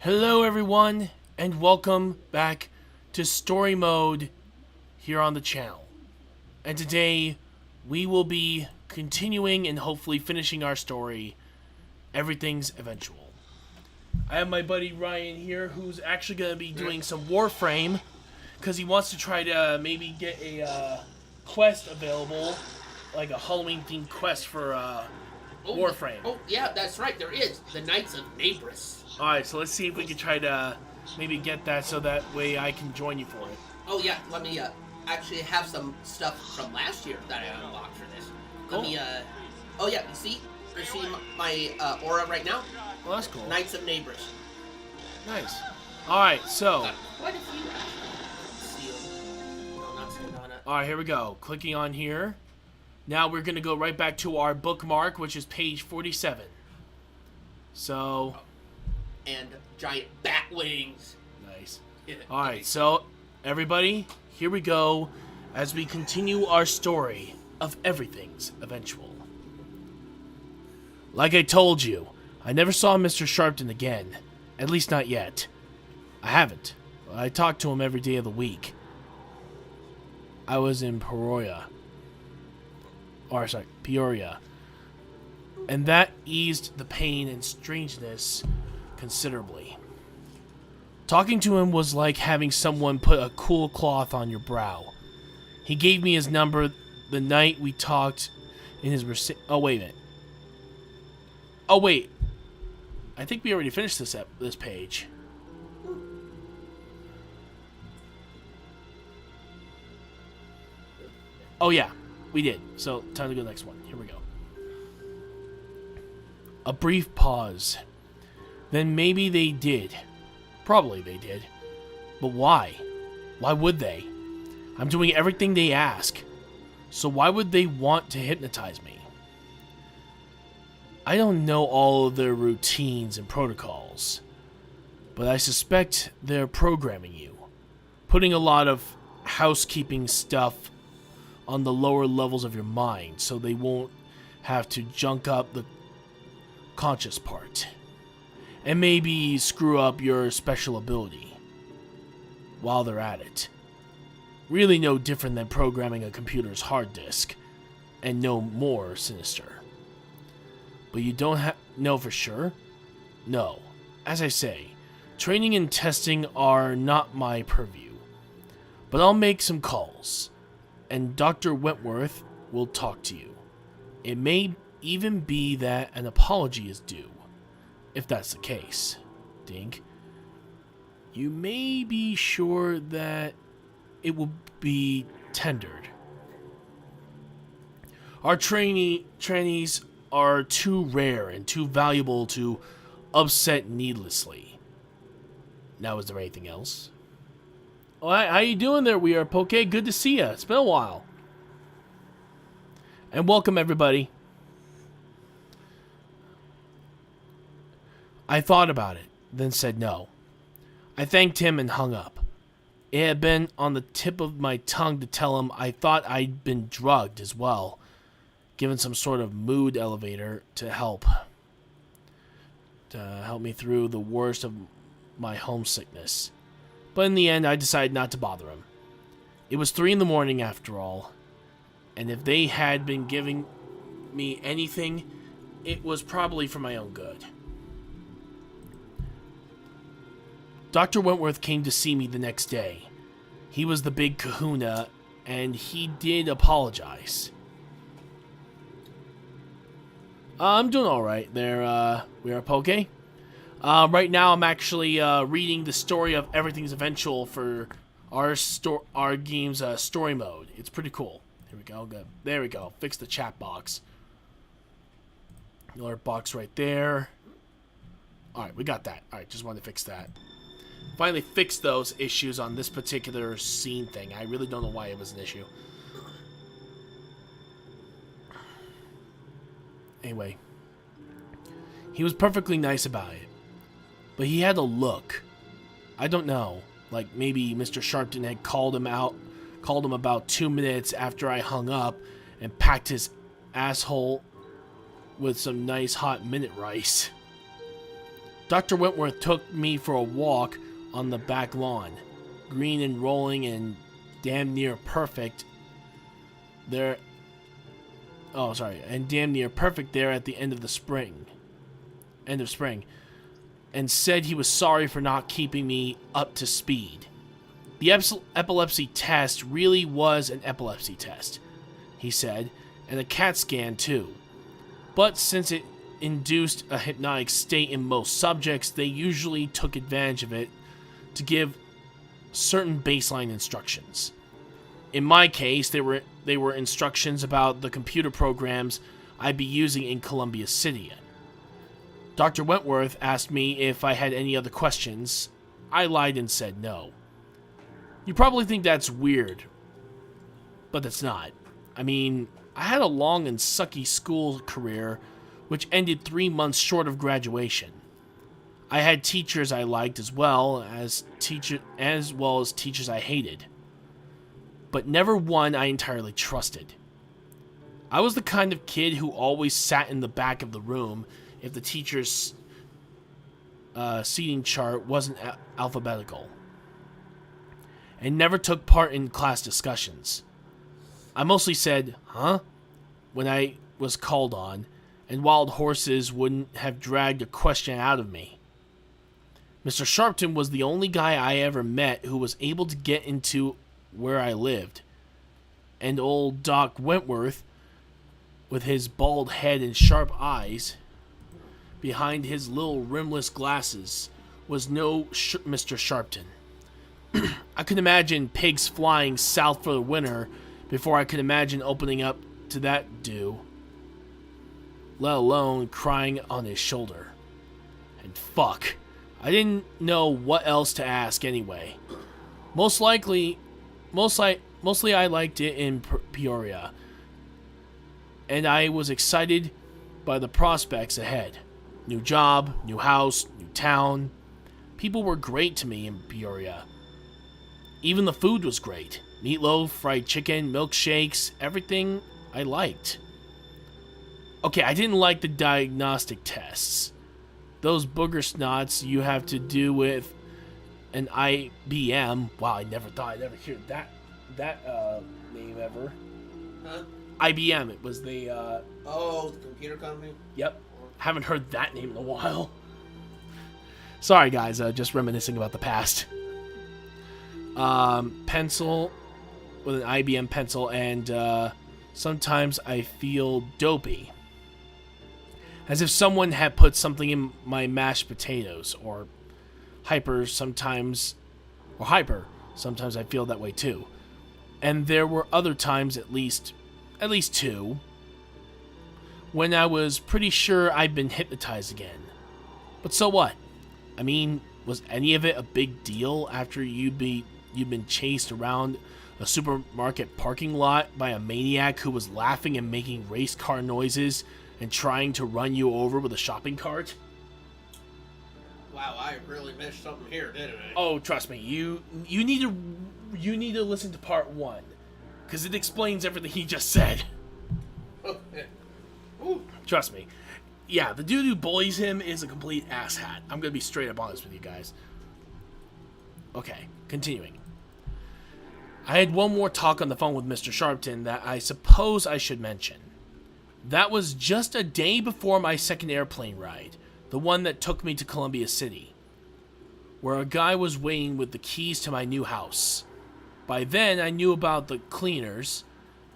Hello everyone, and welcome back to Story Mode here on the channel. And today, we will be continuing and hopefully finishing our story, Everything's Eventual. I have my buddy Ryan here, who's actually going to be doing some Warframe, because he wants to try to maybe get a quest available, like a Halloween-themed quest for Warframe. Oh, yeah, that's right, there is. The Knights of Nabris. Alright, so let's see if we can try to maybe get that so that way I can join you for it. Oh, yeah, let me actually have some stuff from last year that I unlocked for this. Let me, oh, yeah, you see? You see my aura right now? Well, that's cool. Knights of Nabris. Nice. Alright, so. Got quite a few, actually. Sealed. No, not sealed on it. Alright, here we go. Clicking on here. Now we're going to go right back to our bookmark, which is page 47. So. And giant bat wings. Nice. Alright, so everybody, here we go as we continue our story of Everything's Eventual. Like I told you, I never saw Mr. Sharpton again. At least not yet. I haven't. I talk to him every day of the week. I was in Peoria. And that eased the pain and strangeness considerably. Talking to him was like having someone put a cool cloth on your brow. He gave me his number the night we talked in his Oh, wait a minute. Oh, wait. I think we already finished this page. Oh, yeah. We did. So, time to go to the next one. Here we go. A brief pause. Then maybe they did. Probably they did. But why? Why would they? I'm doing everything they ask. So why would they want to hypnotize me? I don't know all of their routines and protocols. But I suspect they're programming you. Putting a lot of housekeeping stuff on the lower levels of your mind so they won't have to junk up the conscious part. And maybe screw up your special ability while they're at it. Really no different than programming a computer's hard disk, and no more sinister. But you don't know for sure? No. As I say, training and testing are not my purview. But I'll make some calls, and Dr. Wentworth will talk to you. It may even be that an apology is due. If that's the case, Dink, you may be sure that it will be tendered. Our trainees are too rare and too valuable to upset needlessly. Now, is there anything else? Oh, how you doing there, We Are Poke? Good to see you. It's been a while. And welcome, everybody. I thought about it, then said no. I thanked him and hung up. It had been on the tip of my tongue to tell him I thought I'd been drugged as well, given some sort of mood elevator to help me through the worst of my homesickness. But in the end, I decided not to bother him. It was 3 a.m. after all, and if they had been giving me anything, it was probably for my own good. Dr. Wentworth came to see me the next day. He was the big kahuna, and he did apologize. I'm doing alright there, We Are Poke. Right now I'm actually reading the story of Everything's Eventual for our game's story mode. It's pretty cool. Here we go. Good. There we go. Fix the chat box. Alert box right there. Alright, we got that. Alright, just wanted to fix that. Finally fixed those issues on this particular scene thing. I really don't know why it was an issue. Anyway. He was perfectly nice about it. But he had a look. I don't know. Like maybe Mr. Sharpton had called him about 2 minutes after I hung up and packed his asshole with some nice hot minute rice. Dr. Wentworth took me for a walk on the back lawn, green and rolling and damn near perfect there. Oh, sorry, and damn near perfect there at the end of spring, and said he was sorry for not keeping me up to speed. The epilepsy test really was an epilepsy test, he said, and a CAT scan too. But since it induced a hypnotic state in most subjects, they usually took advantage of it to give certain baseline instructions. In my case, they were instructions about the computer programs I'd be using in Columbia City. Dr. Wentworth asked me if I had any other questions. I lied and said no. You probably think that's weird, but it's not. I mean, I had a long and sucky school career which ended 3 months short of graduation. I had teachers I liked as well as teachers I hated, but never one I entirely trusted. I was the kind of kid who always sat in the back of the room if the teacher's seating chart wasn't alphabetical, and never took part in class discussions. I mostly said, huh, when I was called on, and wild horses wouldn't have dragged a question out of me. Mr. Sharpton was the only guy I ever met who was able to get into where I lived, and old Doc Wentworth, with his bald head and sharp eyes behind his little rimless glasses, was no Mr. Sharpton. I could imagine pigs flying south for the winter before I could imagine opening up to that do, let alone crying on his shoulder. And fuck, I didn't know what else to ask anyway. Mostly I liked it in Peoria, and I was excited by the prospects ahead. New job, new house, new town. People were great to me in Peoria. Even the food was great. Meatloaf, fried chicken, milkshakes, everything I liked. Okay, I didn't like the diagnostic tests. Those booger snots you have to do with an IBM. Wow, I never thought I'd ever hear that name ever. Huh? IBM, it was the... the computer company? Yep. Haven't heard that name in a while. Sorry, guys, just reminiscing about the past. Pencil, with an IBM pencil, and sometimes I feel dopey. As if someone had put something in my mashed potatoes, or hyper, sometimes I feel that way too. And there were other times, at least 2, when I was pretty sure I'd been hypnotized again. But so what? I mean, was any of it a big deal after you'd been chased around a supermarket parking lot by a maniac who was laughing and making race car noises and trying to run you over with a shopping cart? Wow, I really missed something here, didn't I? Oh, trust me, you need to listen to part 1, because it explains everything he just said. Okay. Ooh. Trust me. Yeah, the dude who bullies him is a complete asshat. I'm gonna be straight up honest with you guys. Okay, continuing. I had one more talk on the phone with Mr. Sharpton that I suppose I should mention. That was just a day before my second airplane ride, the one that took me to Columbia City, where a guy was waiting with the keys to my new house. By then, I knew about the cleaners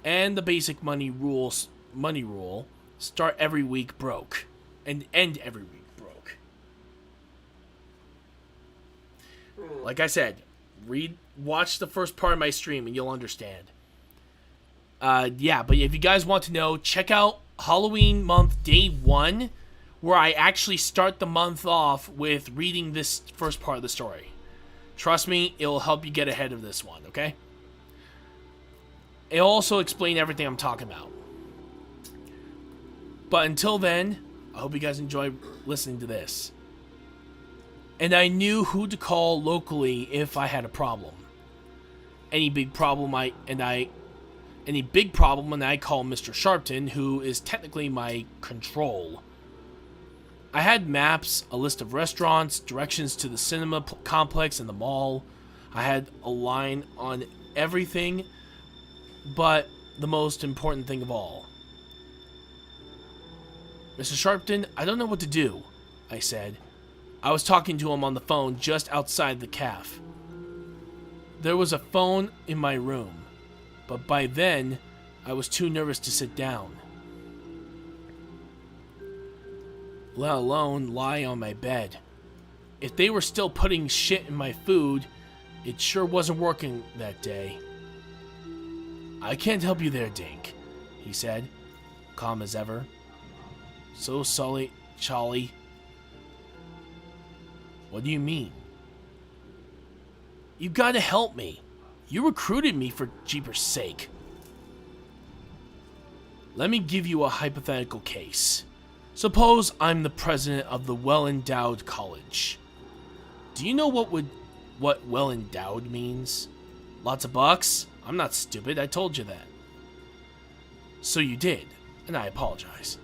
and the basic money rule, start every week broke, and end every week broke. Like I said, watch the first part of my stream and you'll understand. Yeah, but if you guys want to know, check out Halloween month day 1, where I actually start the month off with reading this first part of the story. Trust me, it'll help you get ahead of this one, okay? It'll also explain everything I'm talking about. But until then, I hope you guys enjoy listening to this. And I knew who to call locally if I had a problem. Any big problem, I call Mr. Sharpton, who is technically my control. I had maps, a list of restaurants, directions to the cinema complex and the mall. I had a line on everything, but the most important thing of all. Mr. Sharpton, I don't know what to do, I said. I was talking to him on the phone just outside the cafe. There was a phone in my room, but by then, I was too nervous to sit down, let alone lie on my bed. If they were still putting shit in my food, it sure wasn't working that day. I can't help you there, Dink, he said, calm as ever. So sorry, Charlie. What do you mean? You gotta help me. You recruited me for Jeepers' sake. Let me give you a hypothetical case. Suppose I'm the president of the well-endowed college. Do you know what well-endowed means? Lots of bucks? I'm not stupid, I told you that. So you did, and I apologize.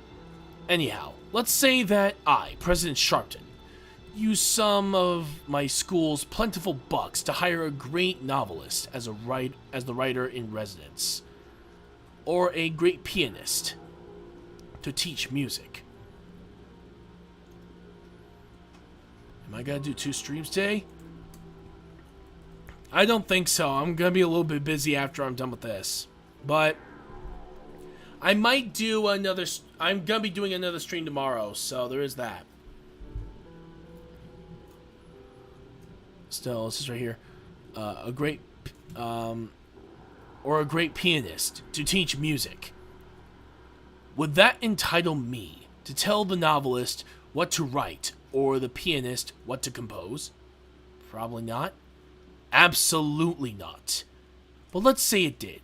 Anyhow, let's say that I, President Sharpton, use some of my school's plentiful bucks to hire a great novelist as the writer in residence, or a great pianist to teach music. Am I gonna do 2 streams today? I don't think so. I'm gonna be a little bit busy after I'm done with this, but I might do another. I'm gonna be doing another stream tomorrow, so there is that. Still, this is right here. A great pianist to teach music. Would that entitle me to tell the novelist what to write or the pianist what to compose? Probably not. Absolutely not. But let's say it did.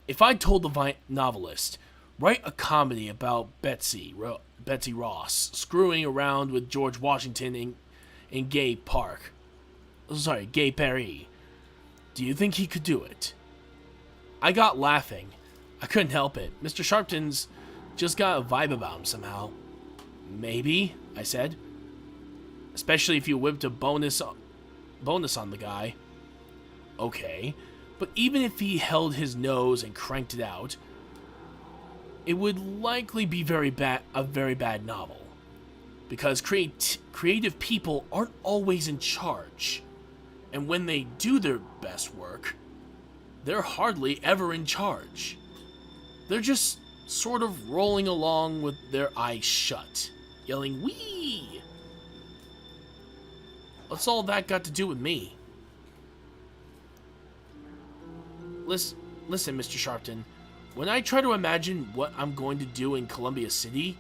If I told the novelist, write a comedy about Betsy Ross screwing around with George Washington in Gay Paris. Do you think he could do it? I got laughing. I couldn't help it. Mr. Sharpton's just got a vibe about him somehow. Maybe, I said. Especially if you whipped a bonus on the guy. Okay, but even if he held his nose and cranked it out, it would likely be a very bad novel. Because creative people aren't always in charge. And when they do their best work, they're hardly ever in charge. They're just sort of rolling along with their eyes shut, yelling, "Wee!" What's all that got to do with me? Listen, Mr. Sharpton, when I try to imagine what I'm going to do in Columbia City,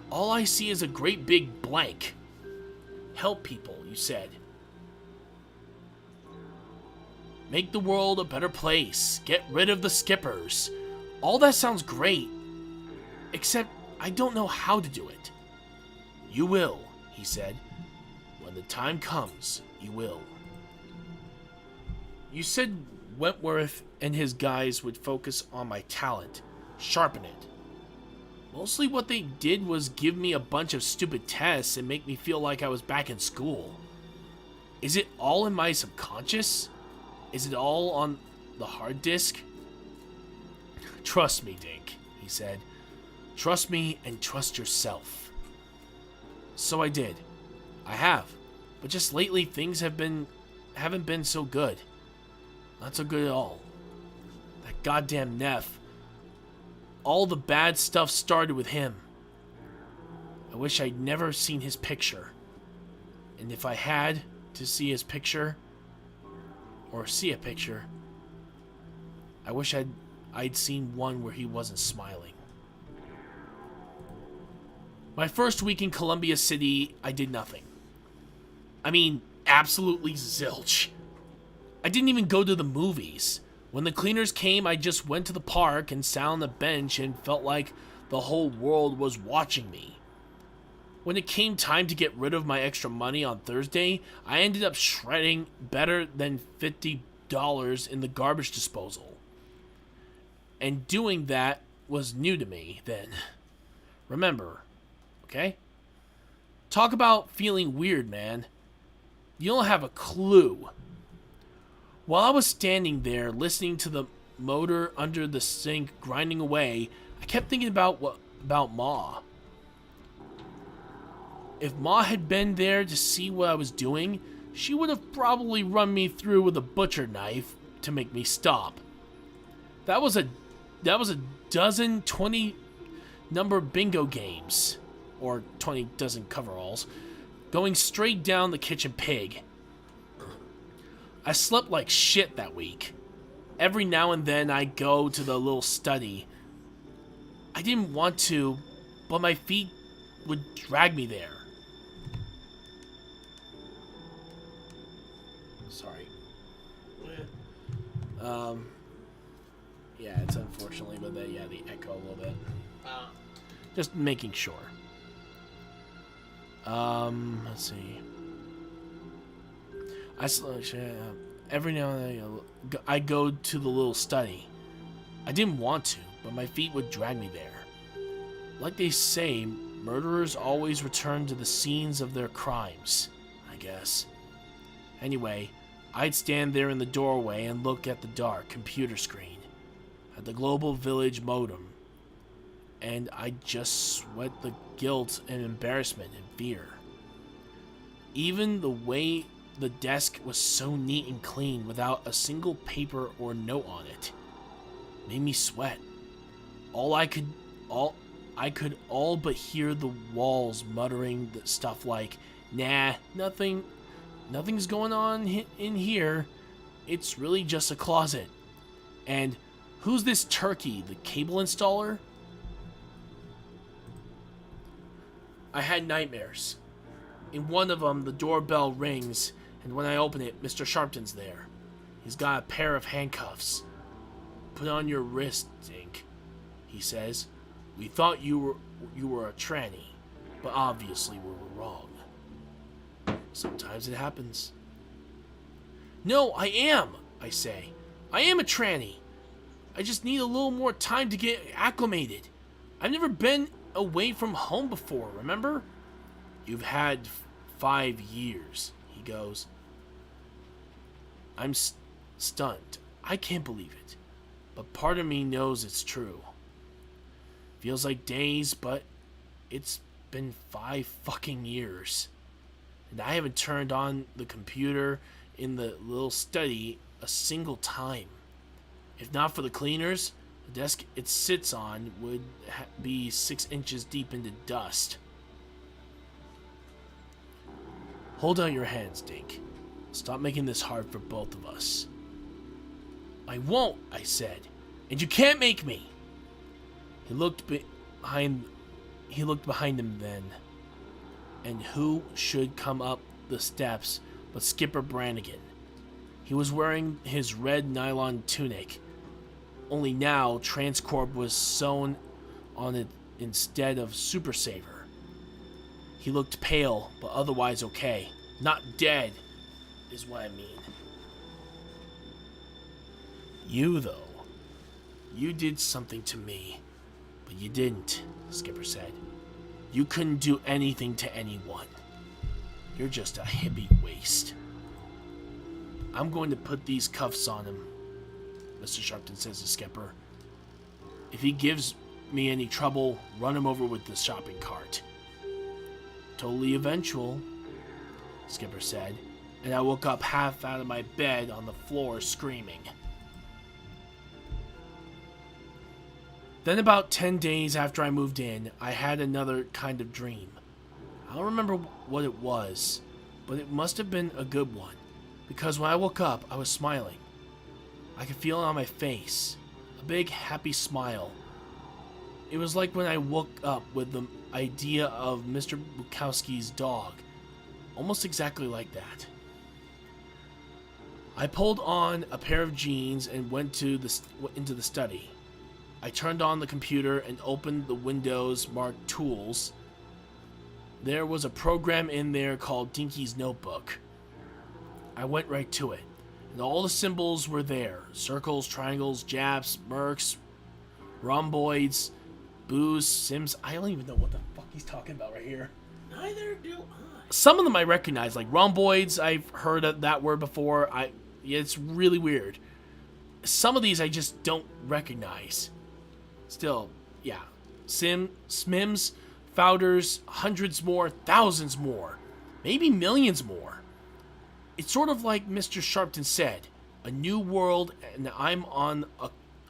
all I see is a great big blank. Help people, you said. Make the world a better place. Get rid of the skippers. All that sounds great. Except I don't know how to do it. You will, he said. When the time comes, you will. You said Wentworth and his guys would focus on my talent, sharpen it. Mostly what they did was give me a bunch of stupid tests and make me feel like I was back in school. Is it all in my subconscious? Is it all on the hard disk? Trust me, Dink, he said. Trust me and trust yourself. So I did. I have. But just lately things haven't been so good. Not so good at all. That goddamn Neff. All the bad stuff started with him. I wish I'd never seen his picture. And if I had to see his picture, or see a picture, I wish I'd seen one where he wasn't smiling. My first week in Columbia City, I did nothing. I mean, absolutely zilch. I didn't even go to the movies. When the cleaners came, I just went to the park and sat on the bench and felt like the whole world was watching me. When it came time to get rid of my extra money on Thursday, I ended up shredding better than $50 in the garbage disposal. And doing that was new to me then. Remember, okay? Talk about feeling weird, man. You don't have a clue. While I was standing there listening to the motor under the sink grinding away, I kept thinking about Ma. If Ma had been there to see what I was doing, she would have probably run me through with a butcher knife to make me stop. That was a dozen 20 number bingo games, or 20 dozen coveralls, going straight down the kitchen pig. I slept like shit that week. Every now and then I go to the little study. I didn't want to, but my feet would drag me there. Sorry. Yeah, it's unfortunately, but the echo a little bit. Just making sure. Let's see. Every now and then I go to the little study. I didn't want to, but my feet would drag me there. Like they say, murderers always return to the scenes of their crimes, I guess. Anyway, I'd stand there in the doorway and look at the dark computer screen, at the global village modem, and I'd just sweat the guilt and embarrassment and fear. Even the way the desk was so neat and clean without a single paper or note on it made me sweat. I could all but hear the walls muttering the stuff like, "Nah, nothing's going on in here. It's really just a closet." And, "Who's this turkey, the cable installer?" I had nightmares. In one of them, the doorbell rings, and when I open it, Mr. Sharpton's there. He's got a pair of handcuffs. "Put on your wrist, Dink," he says. "We thought you were a tranny, but obviously we were wrong. Sometimes it happens." "No, I am," I say. "I am a tranny. I just need a little more time to get acclimated. I've never been away from home before, remember?" "You've had 5 years," he goes. I'm stunned. I can't believe it, but part of me knows it's true. Feels like days, but it's been 5 fucking years. And I haven't turned on the computer in the little study a single time. If not for the cleaners, the desk it sits on would be 6 inches deep into dust. "Hold out your hands, Dink. Stop making this hard for both of us." "I won't," I said. "And you can't make me." He looked behind him then. And who should come up the steps but Skipper Brannigan. He was wearing his red nylon tunic, only now Transcorp was sewn on it instead of Super Saver. He looked pale, but otherwise okay. Not dead, is what I mean. "You, though, you did something to me, but you didn't," Skipper said. "You couldn't do anything to anyone. You're just a hippie waste." "I'm going to put these cuffs on him," Mr. Sharpton says to Skipper. "If he gives me any trouble, run him over with the shopping cart." "Totally eventual," Skipper said, and I woke up half out of my bed on the floor screaming. Then about 10 days after I moved in, I had another kind of dream. I don't remember what it was, but it must have been a good one, because when I woke up, I was smiling. I could feel it on my face, a big happy smile. It was like when I woke up with the idea of Mr. Bukowski's dog, almost exactly like that. I pulled on a pair of jeans and went into the study. I turned on the computer and opened the windows marked Tools. There was a program in there called Dinky's Notebook. I went right to it, and all the symbols were there. Circles, triangles, japs, mercs, rhomboids, boos, sims. I don't even know what the fuck he's talking about right here. Neither do I. Some of them I recognize, like rhomboids. I've heard of that word before. It's really weird. Some of these I just don't recognize. Still, yeah. Smims, founders, hundreds more, thousands more, maybe millions more. It's sort of like Mr. Sharpton said, a new world, and I'm on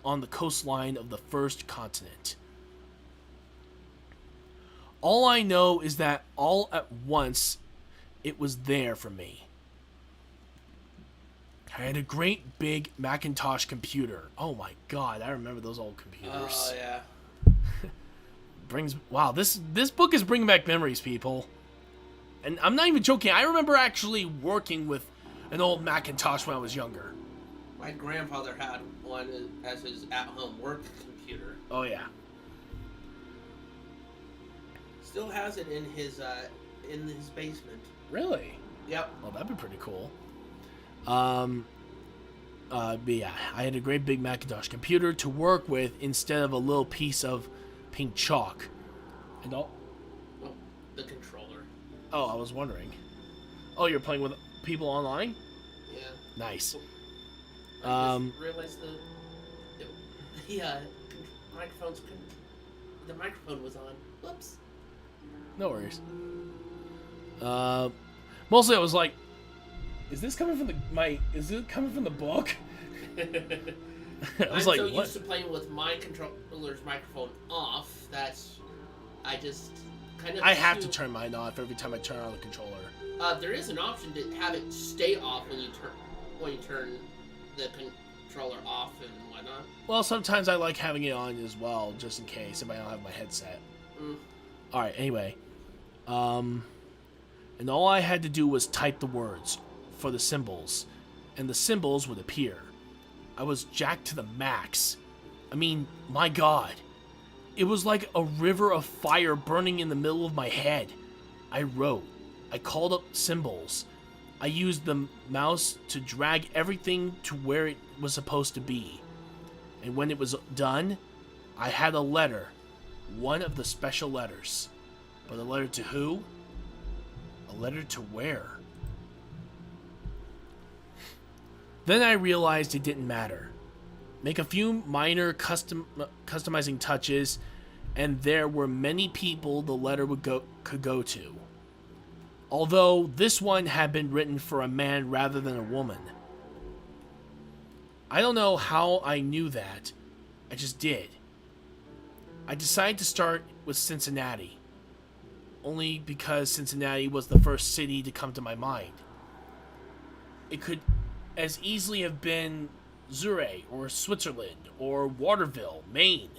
the coastline of the first continent. All I know is that all at once, it was there for me. I had a great big Macintosh computer. Oh my god, I remember those old computers. Oh, yeah. Wow, this book is bringing back memories, people. And I'm not even joking. I remember actually working with an old Macintosh when I was younger. My grandfather had one as his at-home work computer. Oh yeah. Still has it in his basement. Really? Yep. Well, that'd be pretty cool. But yeah, I had a great big Macintosh computer to work with instead of a little piece of pink chalk. And Oh, the controller. Oh, I was wondering. Oh, you're playing with people online? Yeah. Nice. I just realized the microphone was on. Whoops. No worries. Mostly I was like, is this coming from the book? I was I'm like, so what? used to playing with my controller's microphone off that I just kind of. I have to turn mine off every time I turn on the controller. There is an option to have it stay off when you turn the controller off and whatnot. Well, sometimes I like having it on as well, just in case if I don't have my headset. All right. Anyway, and all I had to do was type the words for the symbols, and the symbols would appear. I was jacked to the max. I mean, my God. It was like a river of fire burning in the middle of my head. I wrote. I called up symbols. I used the mouse to drag everything to where it was supposed to be. And when it was done, I had a letter. One of the special letters. But a letter to who? A letter to where? Then I realized it didn't matter. Make a few minor customizing touches, and there were many people the letter could go to. Although this one had been written for a man rather than a woman. I don't know how I knew that. I just did. I decided to start with Cincinnati. Only because Cincinnati was the first city to come to my mind. It could as easily have been Zurich or Switzerland or Waterville, Maine.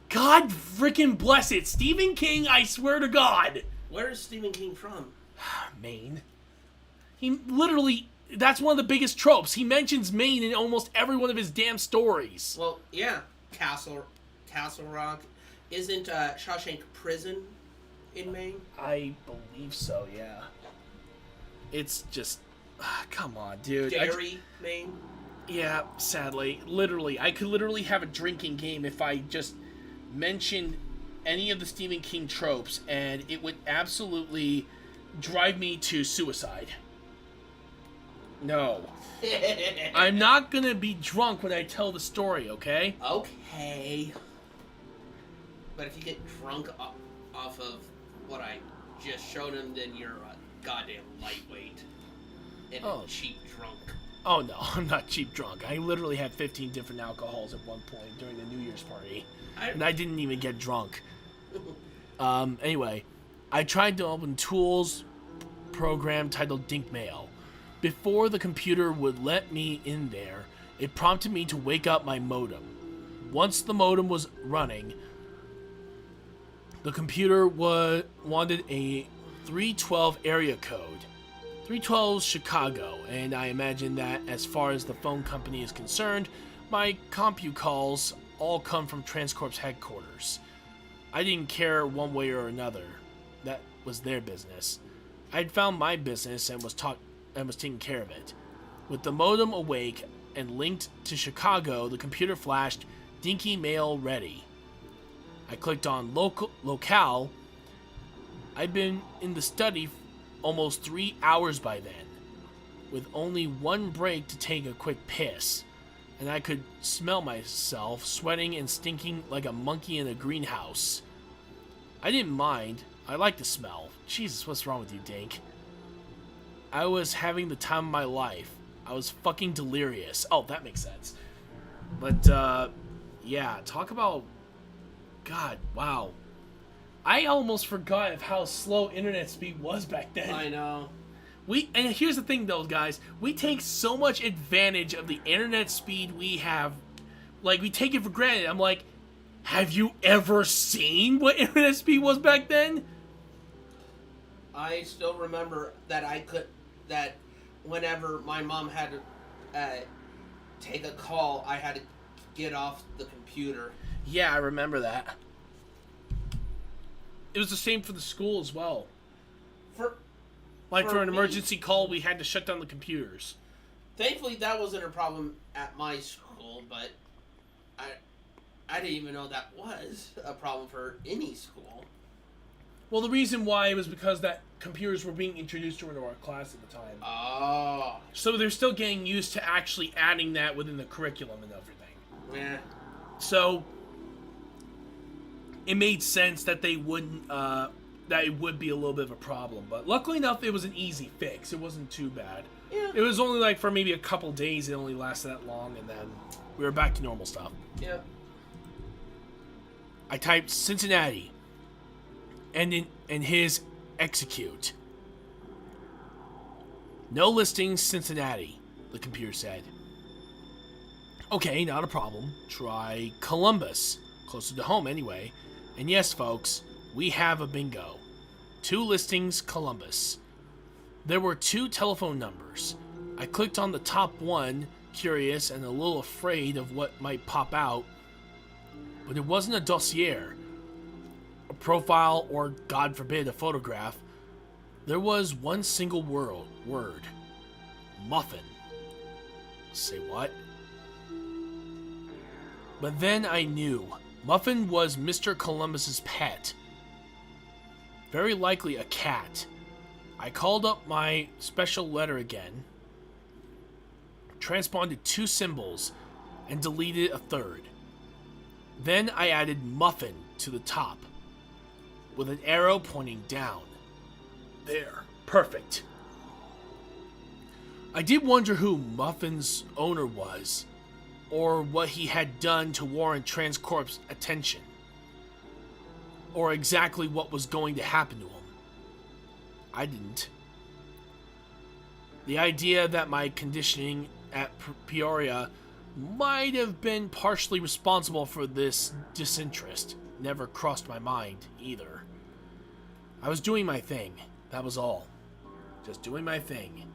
God freaking bless it. Stephen King, I swear to God. Where is Stephen King from? Maine. He literally, that's one of the biggest tropes. He mentions Maine in almost every one of his damn stories. Well, yeah. Castle Rock. Isn't Shawshank Prison in Maine? I believe so, yeah. It's just, come on, dude. Derry, Maine? Yeah, sadly. Literally, I could literally have a drinking game if I just mentioned any of the Stephen King tropes, and it would absolutely drive me to suicide. No. I'm not gonna be drunk when I tell the story, okay? Okay. But if you get drunk off of what I just showed him, then you're a goddamn lightweight. And a cheap drunk. Oh no, I'm not cheap drunk. I literally had 15 different alcohols at one point during the New Year's party. And I didn't even get drunk. Anyway, I tried to open Tool's program titled Dink Mail. Before the computer would let me in there, it prompted me to wake up my modem. Once the modem was running, the computer wanted a 312 area code. 312 Chicago, and I imagine that as far as the phone company is concerned, my compu calls all come from Transcorp's headquarters. I didn't care one way or another. That was their business. I'd found my business and was taking care of it. With the modem awake and linked to Chicago, the computer flashed Dinky Mail ready. I clicked on locale I'd been in the study almost 3 hours by then, with only one break to take a quick piss, and I could smell myself sweating and stinking like a monkey in a greenhouse. I didn't mind. I liked the smell. Jesus, what's wrong with you, Dink? I was having the time of my life. I was fucking delirious. Oh, that makes sense. But, yeah, talk about... God, wow. I almost forgot of how slow internet speed was back then. I know. And here's the thing, though, guys. We take so much advantage of the internet speed we have. Like, we take it for granted. I'm like, have you ever seen what internet speed was back then? I still remember that whenever my mom had to take a call, I had to get off the computer. Yeah, I remember that. It was the same for the school as well. For an emergency call, we had to shut down the computers. Thankfully, that wasn't a problem at my school, but I didn't even know that was a problem for any school. Well, the reason why was because that computers were being introduced into our class at the time. Oh. So they're still getting used to actually adding that within the curriculum and everything. Yeah. So it made sense that they wouldn't, that it would be a little bit of a problem. But luckily enough, it was an easy fix. It wasn't too bad. Yeah. It was only like for maybe a couple days. It only lasted that long, and then we were back to normal stuff. Yeah. I typed Cincinnati, and his execute. No listings, Cincinnati, the computer said. Okay, not a problem. Try Columbus, closer to home anyway. And yes, folks, we have a bingo. 2 listings, Columbus. There were 2 telephone numbers. I clicked on the top one, curious and a little afraid of what might pop out. But it wasn't a dossier, a profile, or, God forbid, a photograph. There was one single word. Muffin. Say what? But then I knew. Muffin was Mr. Columbus's pet. Very likely a cat. I called up my special letter again, transponded 2 symbols, and deleted a third. Then I added Muffin to the top, with an arrow pointing down. There. Perfect. I did wonder who Muffin's owner was, or what he had done to warrant Transcorp's attention, or exactly what was going to happen to him. I didn't. The idea that my conditioning at Peoria might have been partially responsible for this disinterest never crossed my mind either. I was doing my thing, that was all. Just doing my thing,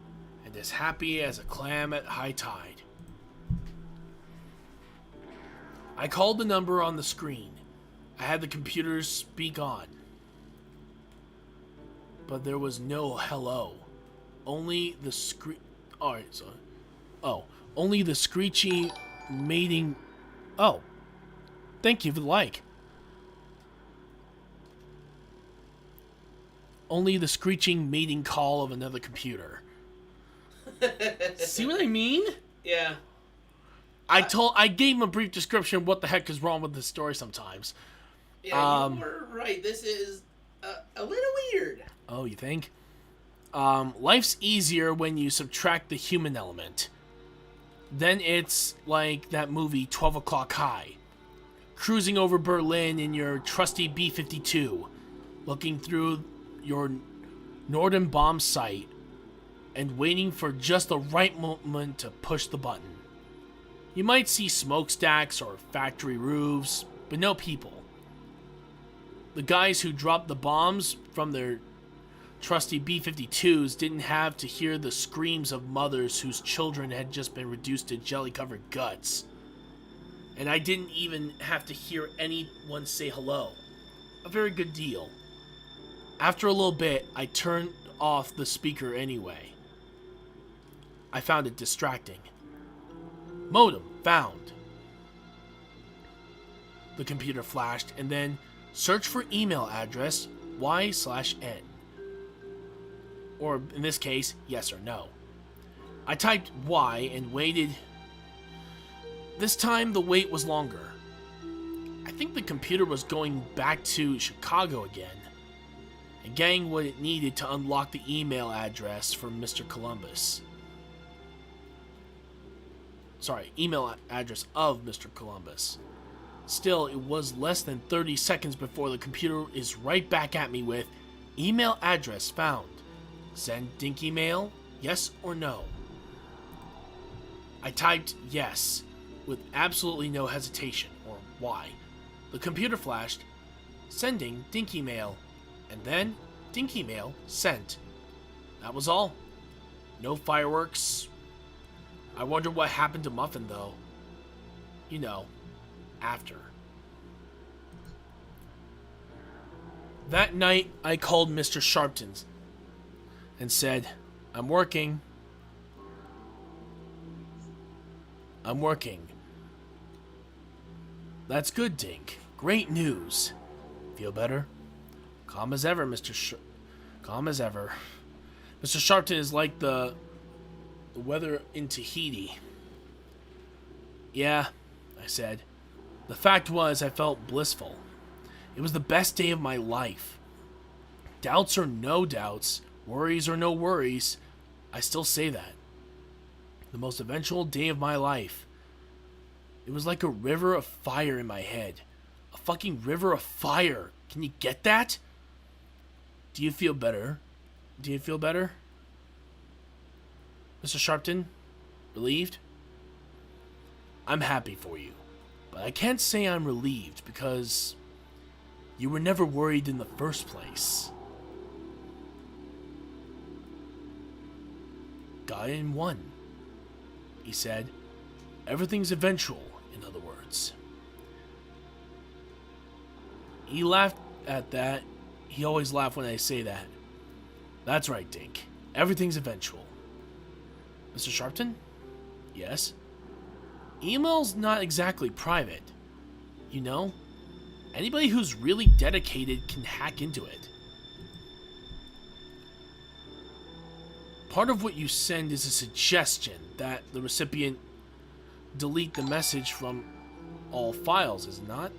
and as happy as a clam at high tide. I called the number on the screen. I had the computer speak on. But there was no hello. Only the only the screechy mating... Oh. Thank you for the like. Only the screeching mating call of another computer. See what I mean? Yeah. I gave him a brief description of what the heck is wrong with this story sometimes. Yeah, you were right. This is a little weird. Oh, you think? Life's easier when you subtract the human element. Then it's like that movie 12 O'Clock High. Cruising over Berlin in your trusty B-52, looking through your Norden bomb sight, and waiting for just the right moment to push the button. You might see smokestacks or factory roofs, but no people. The guys who dropped the bombs from their trusty B-52s didn't have to hear the screams of mothers whose children had just been reduced to jelly-covered guts. And I didn't even have to hear anyone say hello. A very good deal. After a little bit, I turned off the speaker anyway. I found it distracting. Modem found. The computer flashed, and then search for email address, Y/N. Or in this case, yes or no. I typed Y and waited. This time the wait was longer. I think the computer was going back to Chicago again and getting what it needed to unlock the email address from Mr. Columbus. Sorry, email address of Mr. Columbus. Still, it was less than 30 seconds before the computer is right back at me with email address found. Send dinky mail, yes or no? I typed yes with absolutely no hesitation, or why. The computer flashed, sending dinky mail, and then dinky mail sent. That was all. No fireworks. I wonder what happened to Muffin though. You know, after. That night, I called Mr. Sharpton's and said, I'm working. That's good, Dink. Great news. Feel better? Calm as ever, Calm as ever. Mr. Sharpton is like the weather in Tahiti. Yeah, I said. The fact was, I felt blissful. It was the best day of my life. Doubts or no doubts, worries or no worries, I still say that. The most eventual day of my life. It was like a river of fire in my head. A fucking river of fire. Can you get that? Do you feel better? Mr. Sharpton? Relieved? I'm happy for you. But I can't say I'm relieved because you were never worried in the first place. Got it in one, he said. Everything's eventual, in other words. He laughed at that. He always laughs when I say that. That's right, Dink. Everything's eventual. Mr. Sharpton? Yes? Email's not exactly private. You know? Anybody who's really dedicated can hack into it. Part of what you send is a suggestion that the recipient delete the message from all files, is it not?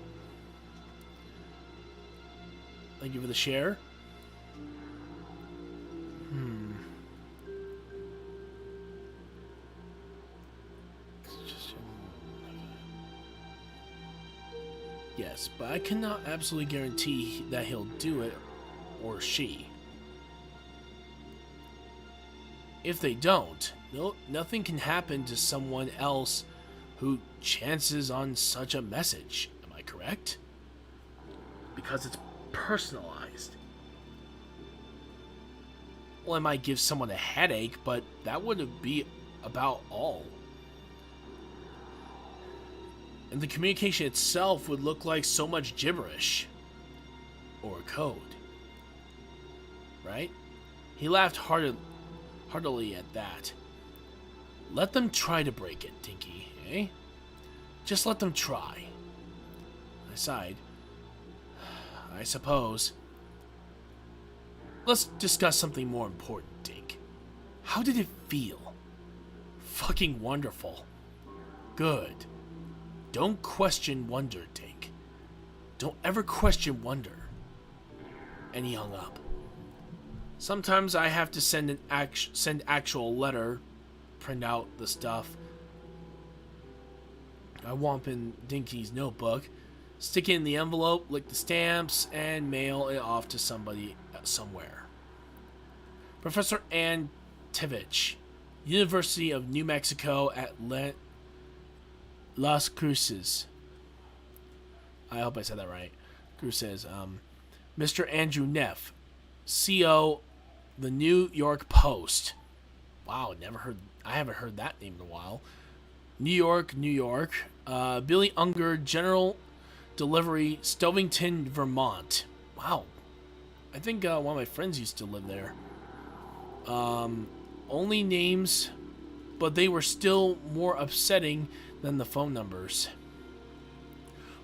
Thank you for the share. Yes, but I cannot absolutely guarantee that he'll do it, or she. If they don't, nothing can happen to someone else who chances on such a message. Am I correct? Because it's personalized. Well, it might give someone a headache, but that wouldn't be about all. And the communication itself would look like so much gibberish. Or code. Right? He laughed heartily at that. Let them try to break it, Dinky, eh? Just let them try. I sighed. I suppose. Let's discuss something more important, Dink. How did it feel? Fucking wonderful. Good. Don't question wonder, Dink. Don't ever question wonder. And he hung up. Sometimes I have to send actual letter, print out the stuff. I whomp in Dinky's notebook, stick it in the envelope, lick the stamps, and mail it off to somebody somewhere. Professor Ann Tivich, University of New Mexico at Las Cruces. I hope I said that right. Cruces. Mr. Andrew Neff, CO, the New York Post. Wow, I haven't heard that name in a while. New York. Billy Unger, General Delivery, Stovington, Vermont. Wow. I think one of my friends used to live there. Only names, but they were still more upsetting than the phone numbers.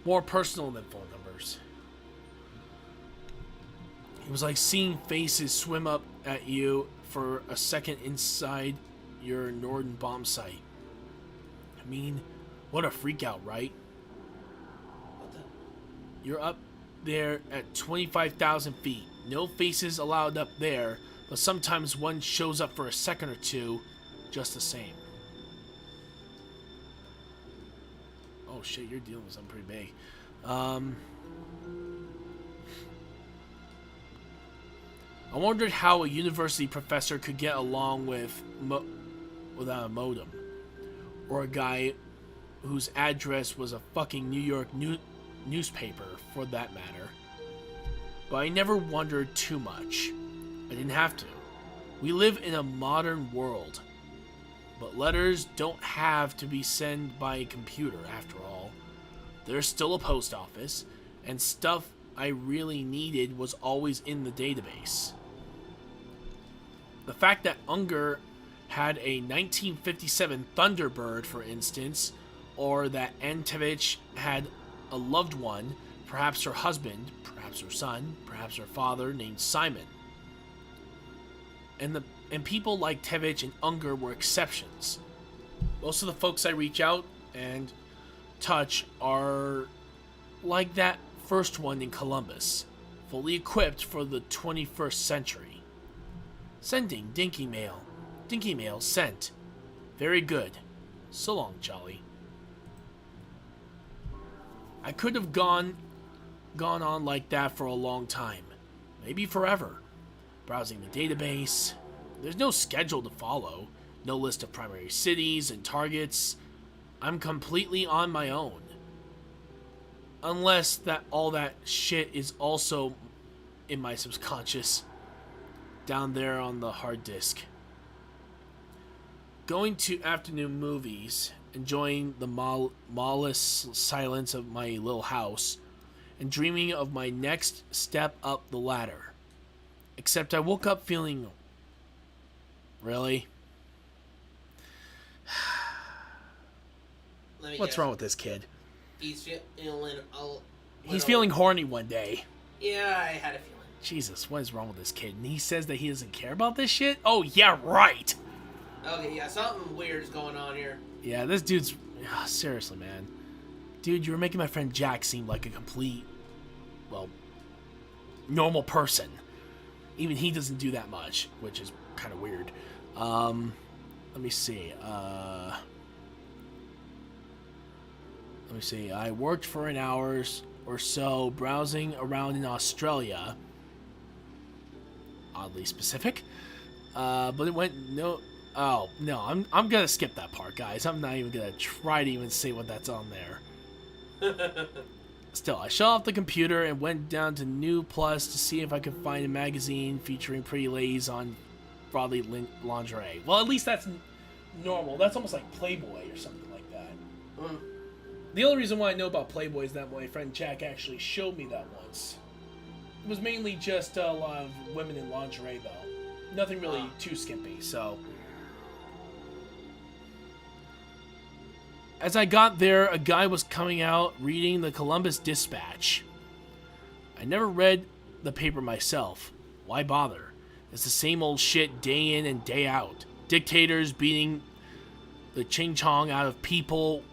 More personal than phone numbers. It was like seeing faces swim up at you for a second inside your Norden bomb site. I mean, what a freak out, right? What the? You're up there at 25,000 feet. No faces allowed up there, but sometimes one shows up for a second or two, just the same. Oh shit, you're dealing with something pretty big. I wondered how a university professor could get along without a modem, or a guy whose address was a fucking New York newspaper, for that matter. But I never wondered too much. I didn't have to. We live in a modern world, but letters don't have to be sent by a computer after all. There's still a post office, and stuff I really needed was always in the database. The fact that Unger had a 1957 Thunderbird, for instance, or that Antevich had a loved one, perhaps her husband, perhaps her son, perhaps her father, named Simon. And people like Tevich and Unger were exceptions. Most of the folks I reach out and touch are like that first one in Columbus, fully equipped for the 21st century. Sending Dinky Mail. Dinky Mail sent. Very good. So long, Jolly. I could have gone on like that for a long time. Maybe forever. Browsing the database. There's no schedule to follow. No list of primary cities and targets. I'm completely on my own. Unless that all that shit is also in my subconscious. Down there on the hard disk. Going to afternoon movies, enjoying the lawless silence of my little house, and dreaming of my next step up the ladder. Except I woke up feeling... Really? What's wrong with this kid? He's feeling He's feeling horny one day. Yeah, I had a feeling. Jesus, what is wrong with this kid? And he says that he doesn't care about this shit? Oh, yeah, right! Okay, yeah, something weird is going on here. Yeah, this dude's... seriously, man. Dude, you were making my friend Jack seem like a complete... well... normal person. Even he doesn't do that much, which is kind of weird. Let me see. I worked for an hour or so browsing around in Australia. Oddly specific. But it went no... Oh, no, I'm gonna skip that part, guys. I'm not even gonna try to even say what that's on there. Still, I shut off the computer and went down to New Plus to see if I could find a magazine featuring pretty ladies on broadly lingerie. Well, at least that's normal. That's almost like Playboy or something like that. The only reason why I know about Playboy is that my friend Jack actually showed me that once. It was mainly just a lot of women in lingerie, though. Nothing really too skimpy, so... As I got there, a guy was coming out reading the Columbus Dispatch. I never read the paper myself. Why bother? It's the same old shit day in and day out. Dictators beating the ching-chong out of people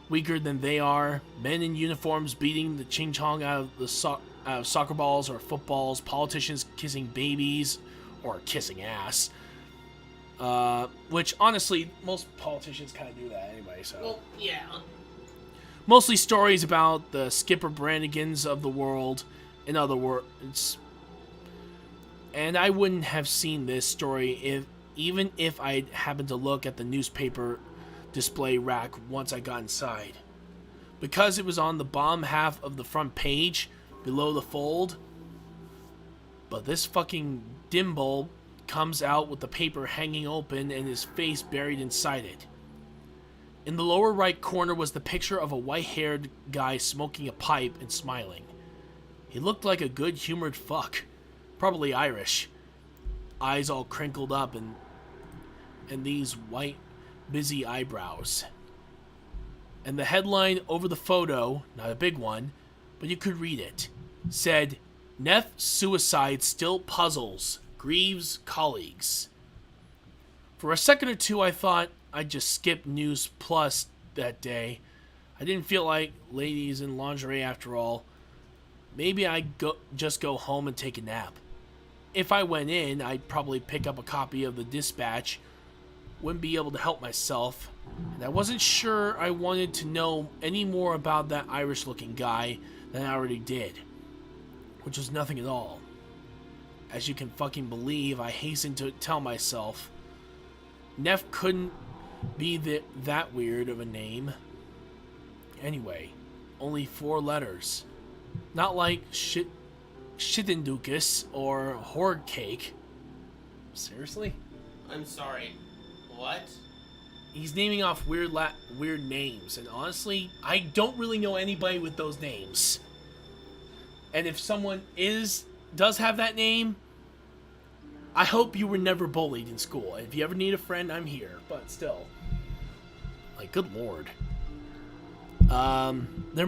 weaker than they are. Men in uniforms beating the ching-chong out of soccer balls or footballs. Politicians kissing babies or kissing ass. Which, honestly, most politicians kind of do that anyway, so... Well, yeah. Mostly stories about the Skipper Brannigans of the world, in other words. And I wouldn't have seen this story even if I happened to look at the newspaper display rack once I got inside. Because it was on the bottom half of the front page, below the fold. But this fucking dimbulb comes out with the paper hanging open and his face buried inside it. In the lower right corner was the picture of a white-haired guy smoking a pipe and smiling. He looked like a good-humored fuck. Probably Irish. Eyes all crinkled up and these white, busy eyebrows. And the headline over the photo, not a big one, but you could read it, said, Neff suicide still puzzles Greaves' colleagues. For a second or two, I thought I'd just skip News Plus that day. I didn't feel like ladies in lingerie after all. Maybe I'd just go home and take a nap. If I went in, I'd probably pick up a copy of the Dispatch. Wouldn't be able to help myself. And I wasn't sure I wanted to know any more about that Irish-looking guy than I already did. Which was nothing at all. As you can fucking believe, I hastened to tell myself, Neff couldn't be that weird of a name. Anyway, only 4 letters. Not like Shittendukus or Horde Cake. Seriously? I'm sorry. What? He's naming off weird names, and honestly, I don't really know anybody with those names. And if someone does have that name, I hope you were never bullied in school. If you ever need a friend, I'm here. But still, like, good lord. There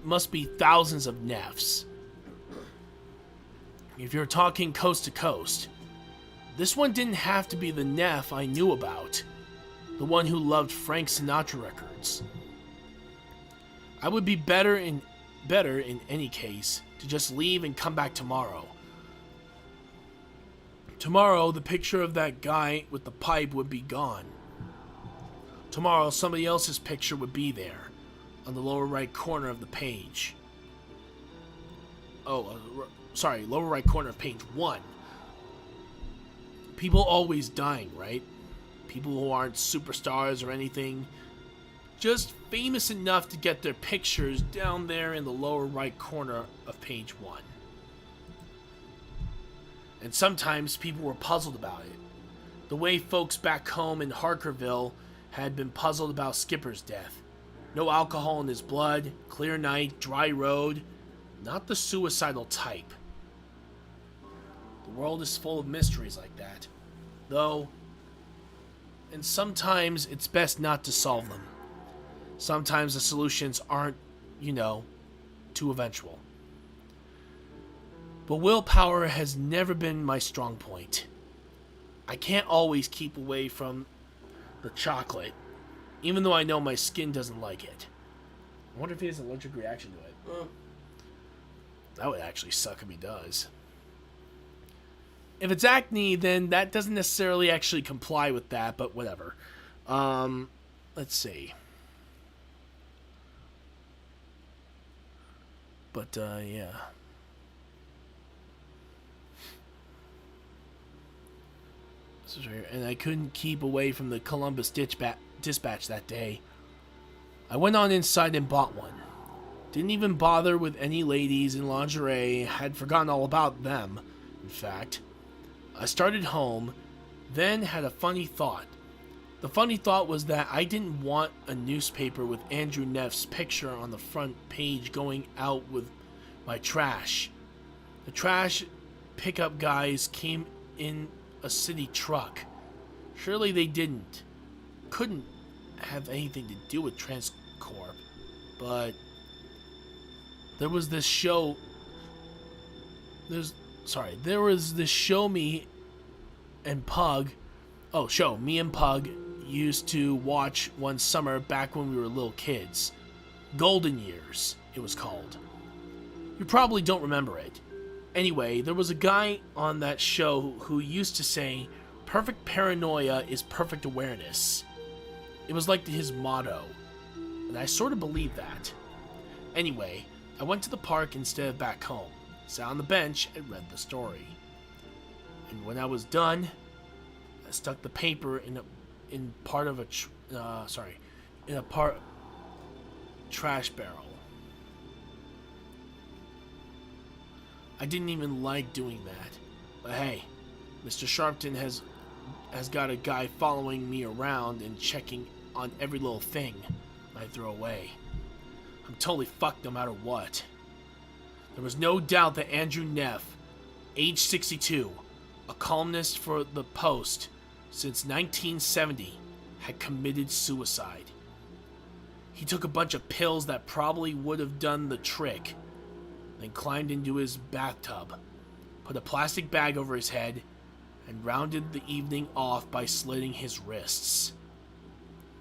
must be thousands of Neffs. If you're talking coast to coast, this one didn't have to be the Neff I knew about, the one who loved Frank Sinatra records. I would be better in any case to just leave and come back tomorrow. Tomorrow, the picture of that guy with the pipe would be gone. Tomorrow, somebody else's picture would be there, on the lower right corner of the page. Lower right corner of page 1. People always dying, right? People who aren't superstars or anything. Just famous enough to get their pictures down there in the lower right corner of page 1. And sometimes people were puzzled about it. The way folks back home in Harkerville had been puzzled about Skipper's death. No alcohol in his blood, clear night, dry road. Not the suicidal type. The world is full of mysteries like that. Though, and sometimes it's best not to solve them. Sometimes the solutions aren't, too eventual. But willpower has never been my strong point. I can't always keep away from the chocolate, even though I know my skin doesn't like it. I wonder if he has an allergic reaction to it. That would actually suck if he does. If it's acne, then that doesn't necessarily actually comply with that, but whatever. Let's see. But, yeah. This is right here. And I couldn't keep away from the Columbus Dispatch that day. I went on inside and bought one. Didn't even bother with any ladies in lingerie. Had forgotten all about them, in fact. I started home, then had a funny thought. The funny thought was that I didn't want a newspaper with Andrew Neff's picture on the front page going out with my trash. The trash pickup guys came in a city truck. Surely they couldn't have anything to do with Transcorp, but there was this show. There was this show me and Pug used to watch one summer back when we were little kids. Golden Years, it was called. You probably don't remember it. Anyway, there was a guy on that show who used to say, "Perfect paranoia is perfect awareness." It was like his motto, and I sort of believed that. Anyway, I went to the park instead of back home, sat on the bench, and read the story. And when I was done, I stuck the paper in a trash barrel. I didn't even like doing that, but hey, Mr. Sharpton has got a guy following me around and checking on every little thing I throw away. I'm totally fucked no matter what. There was no doubt that Andrew Neff, age 62, a columnist for the Post since 1970, had committed suicide. He took a bunch of pills that probably would have done the trick. then climbed into his bathtub, put a plastic bag over his head, and rounded the evening off by slitting his wrists.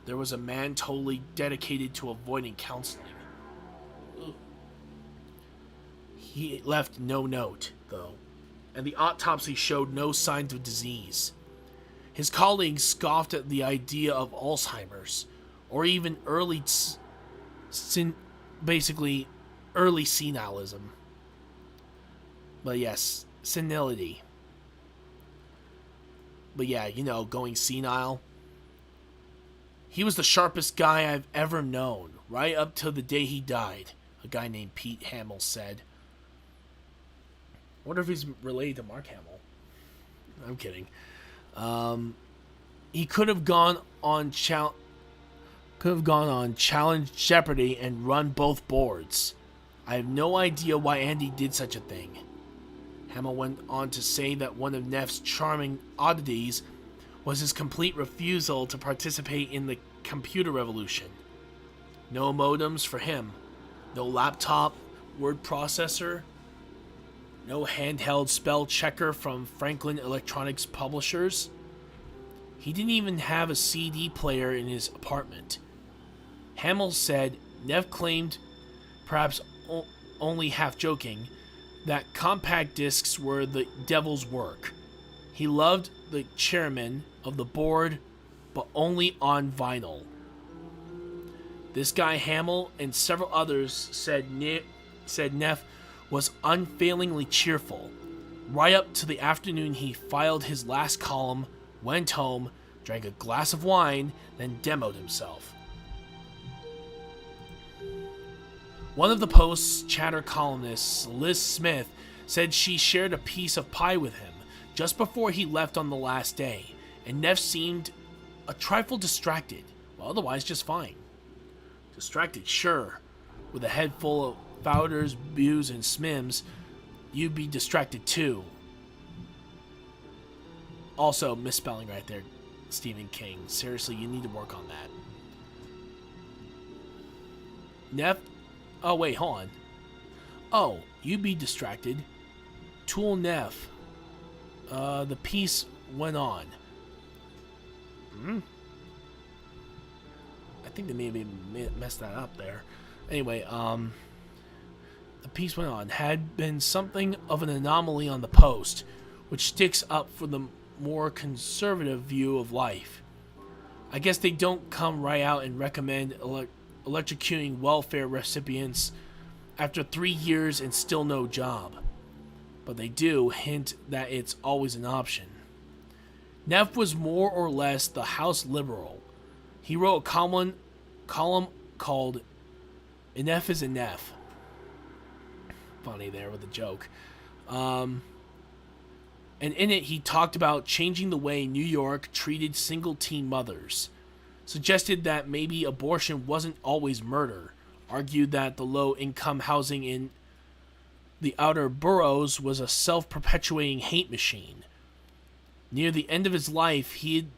There was a man totally dedicated to avoiding counseling. He left no note, though, and the autopsy showed no signs of disease. His colleagues scoffed at the idea of Alzheimer's, or even early senilism. But yes, senility. But yeah, going senile. He was the sharpest guy I've ever known, right up till the day he died, a guy named Pete Hamill said. I wonder if he's related to Mark Hamill. I'm kidding. He could have gone on Challenge Jeopardy and run both boards. I have no idea why Andy did such a thing. Hamill went on to say that one of Neff's charming oddities was his complete refusal to participate in the computer revolution. No modems for him, no laptop word processor, no handheld spell checker from Franklin Electronics publishers. He didn't even have a CD player in his apartment. Hamill said Neff claimed, perhaps only half joking, that compact discs were the devil's work. He loved the chairman of the board, but only on vinyl. This guy Hamill and several others said Neff was unfailingly cheerful. Right up to the afternoon he filed his last column, went home, drank a glass of wine, then demoed himself. One of the Post's chatter columnists, Liz Smith, said she shared a piece of pie with him just before he left on the last day, and Neff seemed a trifle distracted, well, otherwise just fine. Distracted, sure. With a head full of Fowders, Booze, and Smims, you'd be distracted too. Also, misspelling right there, Stephen King. Seriously, you need to work on that. Neff. Oh, wait, hold on. Oh, you'd be distracted. Tool Neff. The piece went on. I think they maybe messed that up there. Anyway, the piece went on. Had been something of an anomaly on the Post, which sticks up for the more conservative view of life. I guess they don't come right out and recommend electrocuting welfare recipients after 3 years and still no job. But they do hint that it's always an option. Neff was more or less the House liberal. He wrote a column called Enough is Enough. Funny there with a joke. And in it he talked about changing the way New York treated single-teen mothers. Suggested that maybe abortion wasn't always murder. Argued that the low-income housing in the outer boroughs was a self-perpetuating hate machine. Near the end of his life, he'd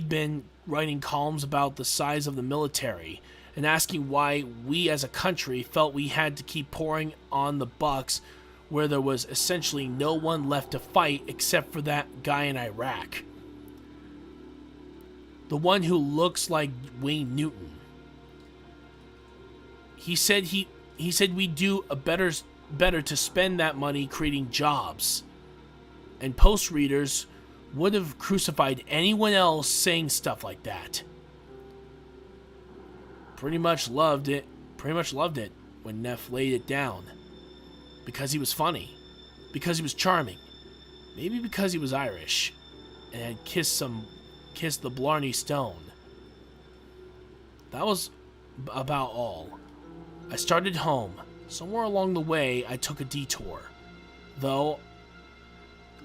been writing columns about the size of the military and asking why we as a country felt we had to keep pouring on the bucks where there was essentially no one left to fight except for that guy in Iraq. The one who looks like Wayne Newton. He said we'd do a better to spend that money creating jobs. And Post readers would have crucified anyone else saying stuff like that. Pretty much loved it when Neff laid it down. Because he was funny. Because he was charming. Maybe because he was Irish. And had kissed the Blarney Stone. That was about all. I started home. Somewhere along the way, I took a detour, though,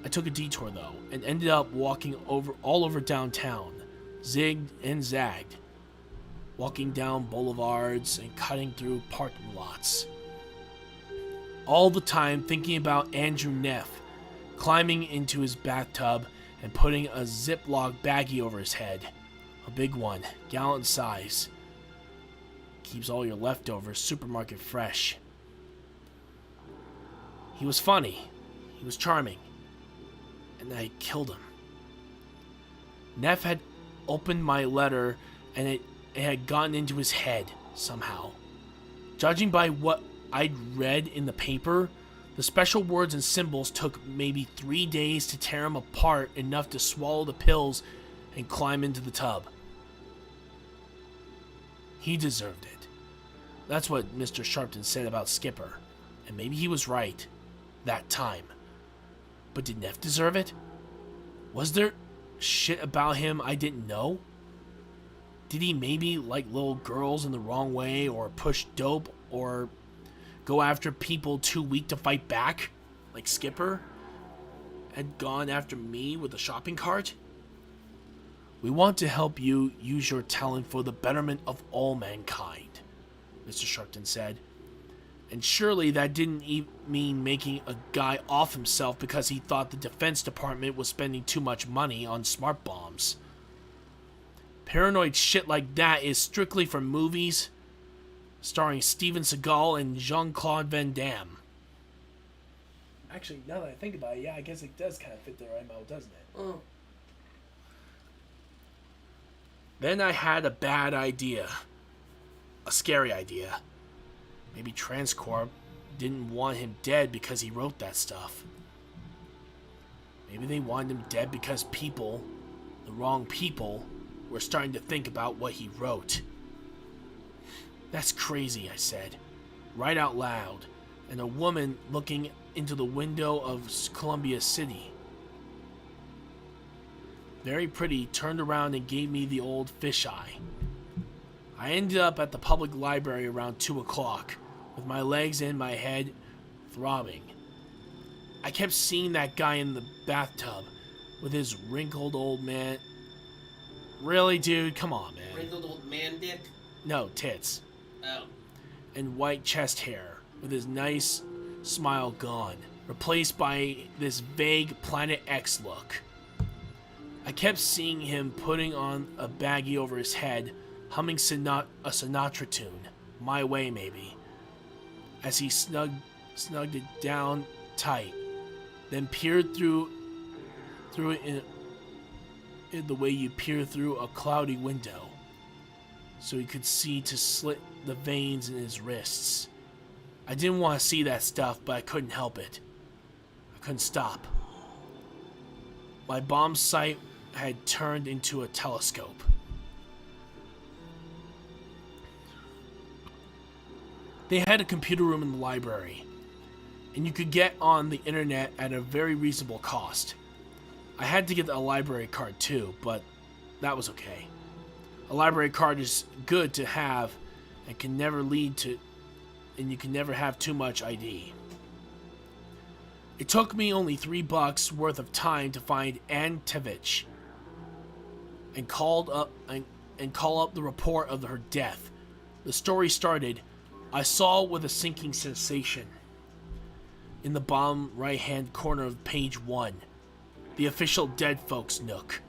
and ended up walking all over downtown, zigged and zagged, walking down boulevards and cutting through parking lots. All the time thinking about Andrew Neff, climbing into his bathtub and putting a Ziploc baggie over his head, a big one, gallon size. Keeps all your leftovers supermarket fresh. He was funny. He was charming. And I killed him. Neff had opened my letter and it had gotten into his head somehow. Judging by what I'd read in the paper, the special words and symbols took maybe 3 days to tear him apart enough to swallow the pills and climb into the tub. He deserved it. That's what Mr. Sharpton said about Skipper, and maybe he was right that time. But did Neff deserve it? Was there shit about him I didn't know? Did he maybe like little girls in the wrong way, or push dope, or go after people too weak to fight back, like Skipper had gone after me with a shopping cart? We want to help you use your talent for the betterment of all mankind, Mr. Sharpton said. And surely that didn't mean making a guy off himself because he thought the Defense Department was spending too much money on smart bombs. Paranoid shit like that is strictly for movies starring Steven Seagal and Jean-Claude Van Damme. Actually, now that I think about it, yeah, I guess it does kind of fit the right mode, doesn't it? Oh. Then I had a bad idea. A scary idea. Maybe Transcorp didn't want him dead because he wrote that stuff. Maybe they wanted him dead because people, the wrong people, were starting to think about what he wrote. That's crazy, I said, right out loud, and a woman looking into the window of Columbia City, very pretty, turned around and gave me the old fisheye. I ended up at the public library around 2 o'clock, with my legs and my head throbbing. I kept seeing that guy in the bathtub with his wrinkled old man. Really, dude? Come on, man. Wrinkled old man dick? No, tits. Oh. And white chest hair, with his nice smile gone, replaced by this vague Planet X look. I kept seeing him putting on a baggie over his head, humming a Sinatra tune, My Way maybe, as he snugged it down tight, then peered through it in the way you peer through a cloudy window, so he could see to slit the veins in his wrists. I didn't want to see that stuff, but I couldn't help it. I couldn't stop. My bomb sight had turned into a telescope. They had a computer room in the library, and you could get on the internet at a very reasonable cost. I had to get a library card too, but that was okay. A library card is good to have and you can never have too much ID. It took me only $3 worth of time to find Ann Tevich and call up the report of her death. The story started, I saw with a sinking sensation in the bottom right-hand corner of page 1, the official dead folks nook,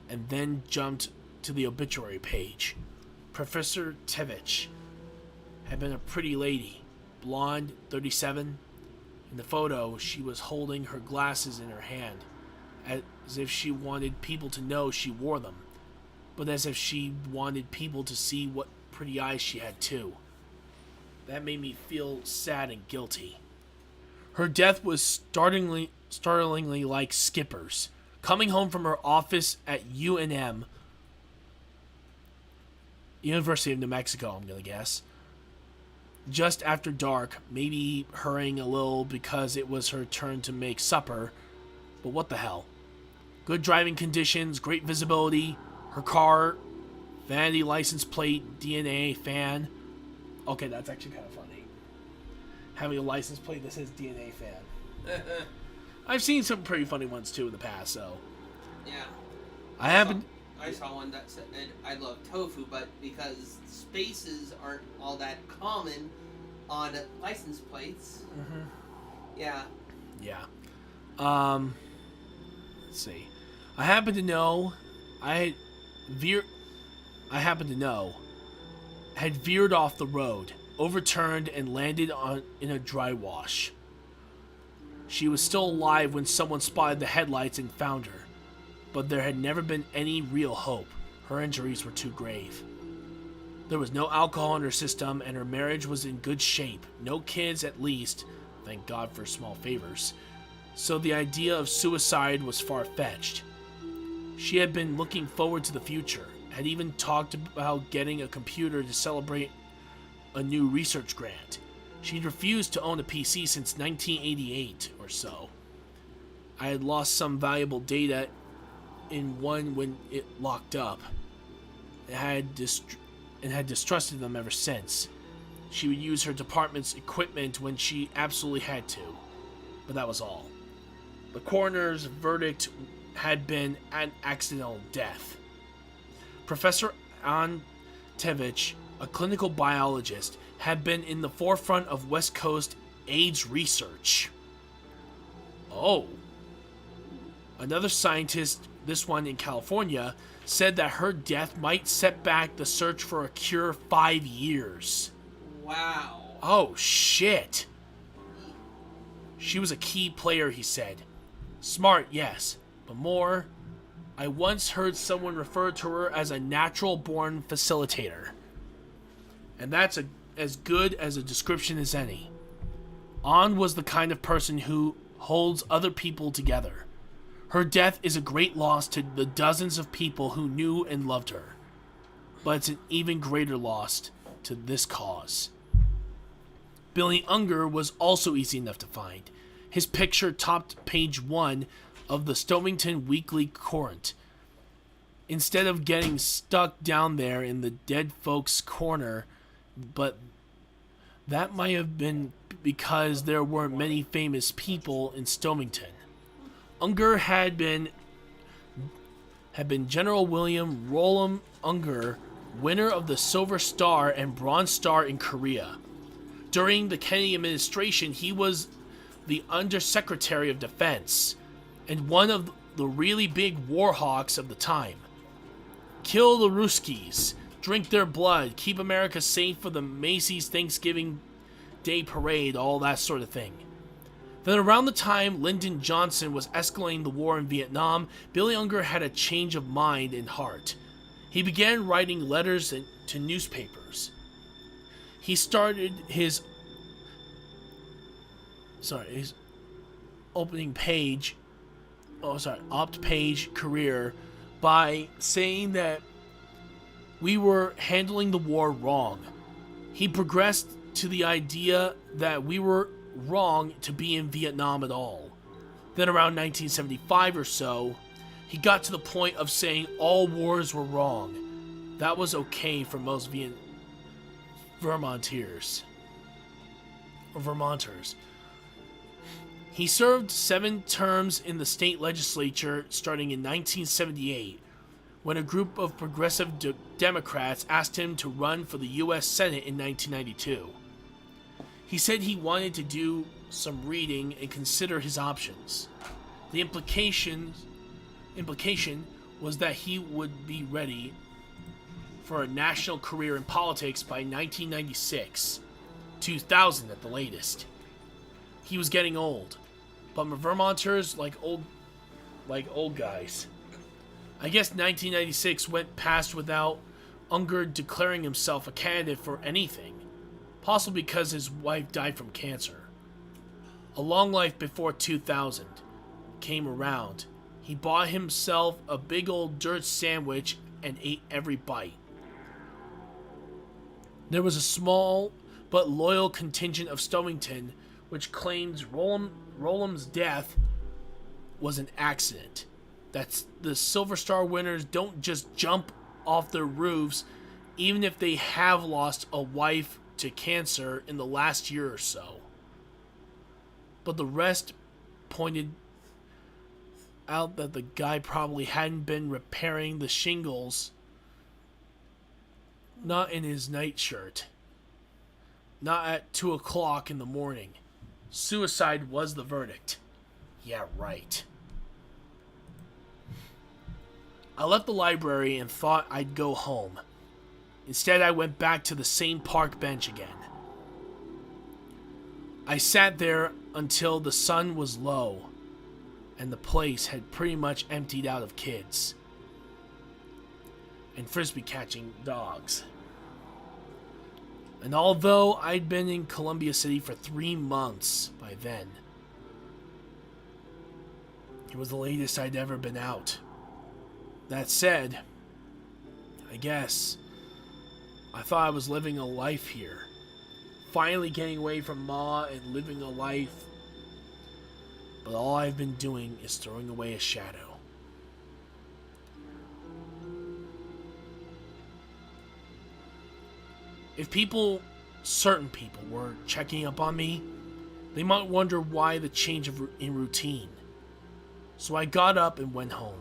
and then jumped to the obituary page. Professor Tevich had been a pretty lady, blonde, 37. In the photo, she was holding her glasses in her hand, as if she wanted people to know she wore them, but as if she wanted people to see what pretty eyes she had too. That made me feel sad and guilty. Her death was startlingly like Skipper's. Coming home from her office at UNM, University of New Mexico, I'm gonna guess, just after dark, maybe hurrying a little because it was her turn to make supper, but what the hell. Good driving conditions, great visibility, her car, vanity license plate, DNA fan. Okay, that's actually kind of funny. Having a license plate that says DNA fan. I've seen some pretty funny ones too in the past, so. Yeah. I saw one that said, I love tofu, but because spaces aren't all that common on license plates. Mm-hmm. Yeah. Yeah. Let's see. I happen to know had veered off the road, overturned, and landed in a dry wash. She was still alive when someone spotted the headlights and found her, but there had never been any real hope. Her injuries were too grave. There was no alcohol in her system, and her marriage was in good shape. No kids, at least. Thank God for small favors. So the idea of suicide was far-fetched. She had been looking forward to the future, had even talked about getting a computer to celebrate a new research grant. She'd refused to own a PC since 1988 or so. I had lost some valuable data in one when it locked up, and had distrusted them ever since. She would use her department's equipment when she absolutely had to, but that was all. The coroner's verdict had been an accidental death. Professor Antevich, a clinical biologist, had been in the forefront of West Coast AIDS research. Oh. Another scientist, this one in California, said that her death might set back the search for a cure 5 years. Wow. Oh, shit. She was a key player, he said. Smart, yes, but more. I once heard someone refer to her as a natural-born facilitator. And that's as good as a description as any. An was the kind of person who holds other people together. Her death is a great loss to the dozens of people who knew and loved her. But it's an even greater loss to this cause. Billy Unger was also easy enough to find. His picture topped page 1 of the Stonington Weekly Courant. Instead of getting stuck down there in the dead folks' corner, but that might have been because there weren't many famous people in Stonington. Unger had been General William Rollum Unger, winner of the Silver Star and Bronze Star in Korea. During the Kennedy administration, he was the Undersecretary of Defense and one of the really big war hawks of the time. Kill the Ruskies, drink their blood, keep America safe for the Macy's Thanksgiving Day Parade, all that sort of thing. Then around the time Lyndon Johnson was escalating the war in Vietnam, Billy Unger had a change of mind and heart. He began writing letters to newspapers. He started his opt page career by saying that we were handling the war wrong. He progressed to the idea that we were wrong to be in Vietnam at all. Then around 1975 or so, he got to the point of saying all wars were wrong. That was okay for most Vermonters. He served 7 terms in the state legislature starting in 1978, when a group of progressive Democrats asked him to run for the U.S. Senate in 1992. He said he wanted to do some reading and consider his options. The implication was that he would be ready for a national career in politics by 1996, 2000 at the latest. He was getting old, but Vermonters like old guys. I guess 1996 went past without Unger declaring himself a candidate for anything, possibly because his wife died from cancer. A long life before 2000 came around. He bought himself a big old dirt sandwich and ate every bite. There was a small but loyal contingent of Stonington which claims Rollum's death was an accident. That the Silver Star winners don't just jump off their roofs even if they have lost a wife to cancer in the last year or so. But the rest pointed out that the guy probably hadn't been repairing the shingles, not in his nightshirt, not at 2 o'clock in the morning. Suicide was the verdict. Yeah, right. I left the library and thought I'd go home. Instead, I went back to the same park bench again. I sat there until the sun was low and the place had pretty much emptied out of kids and frisbee catching dogs. And although I'd been in Columbia City for 3 months by then, it was the latest I'd ever been out. That said, I guess I thought I was living a life here. Finally getting away from Ma and living a life. But all I've been doing is throwing away a shadow. If certain people were checking up on me, they might wonder why the change in routine. So I got up and went home.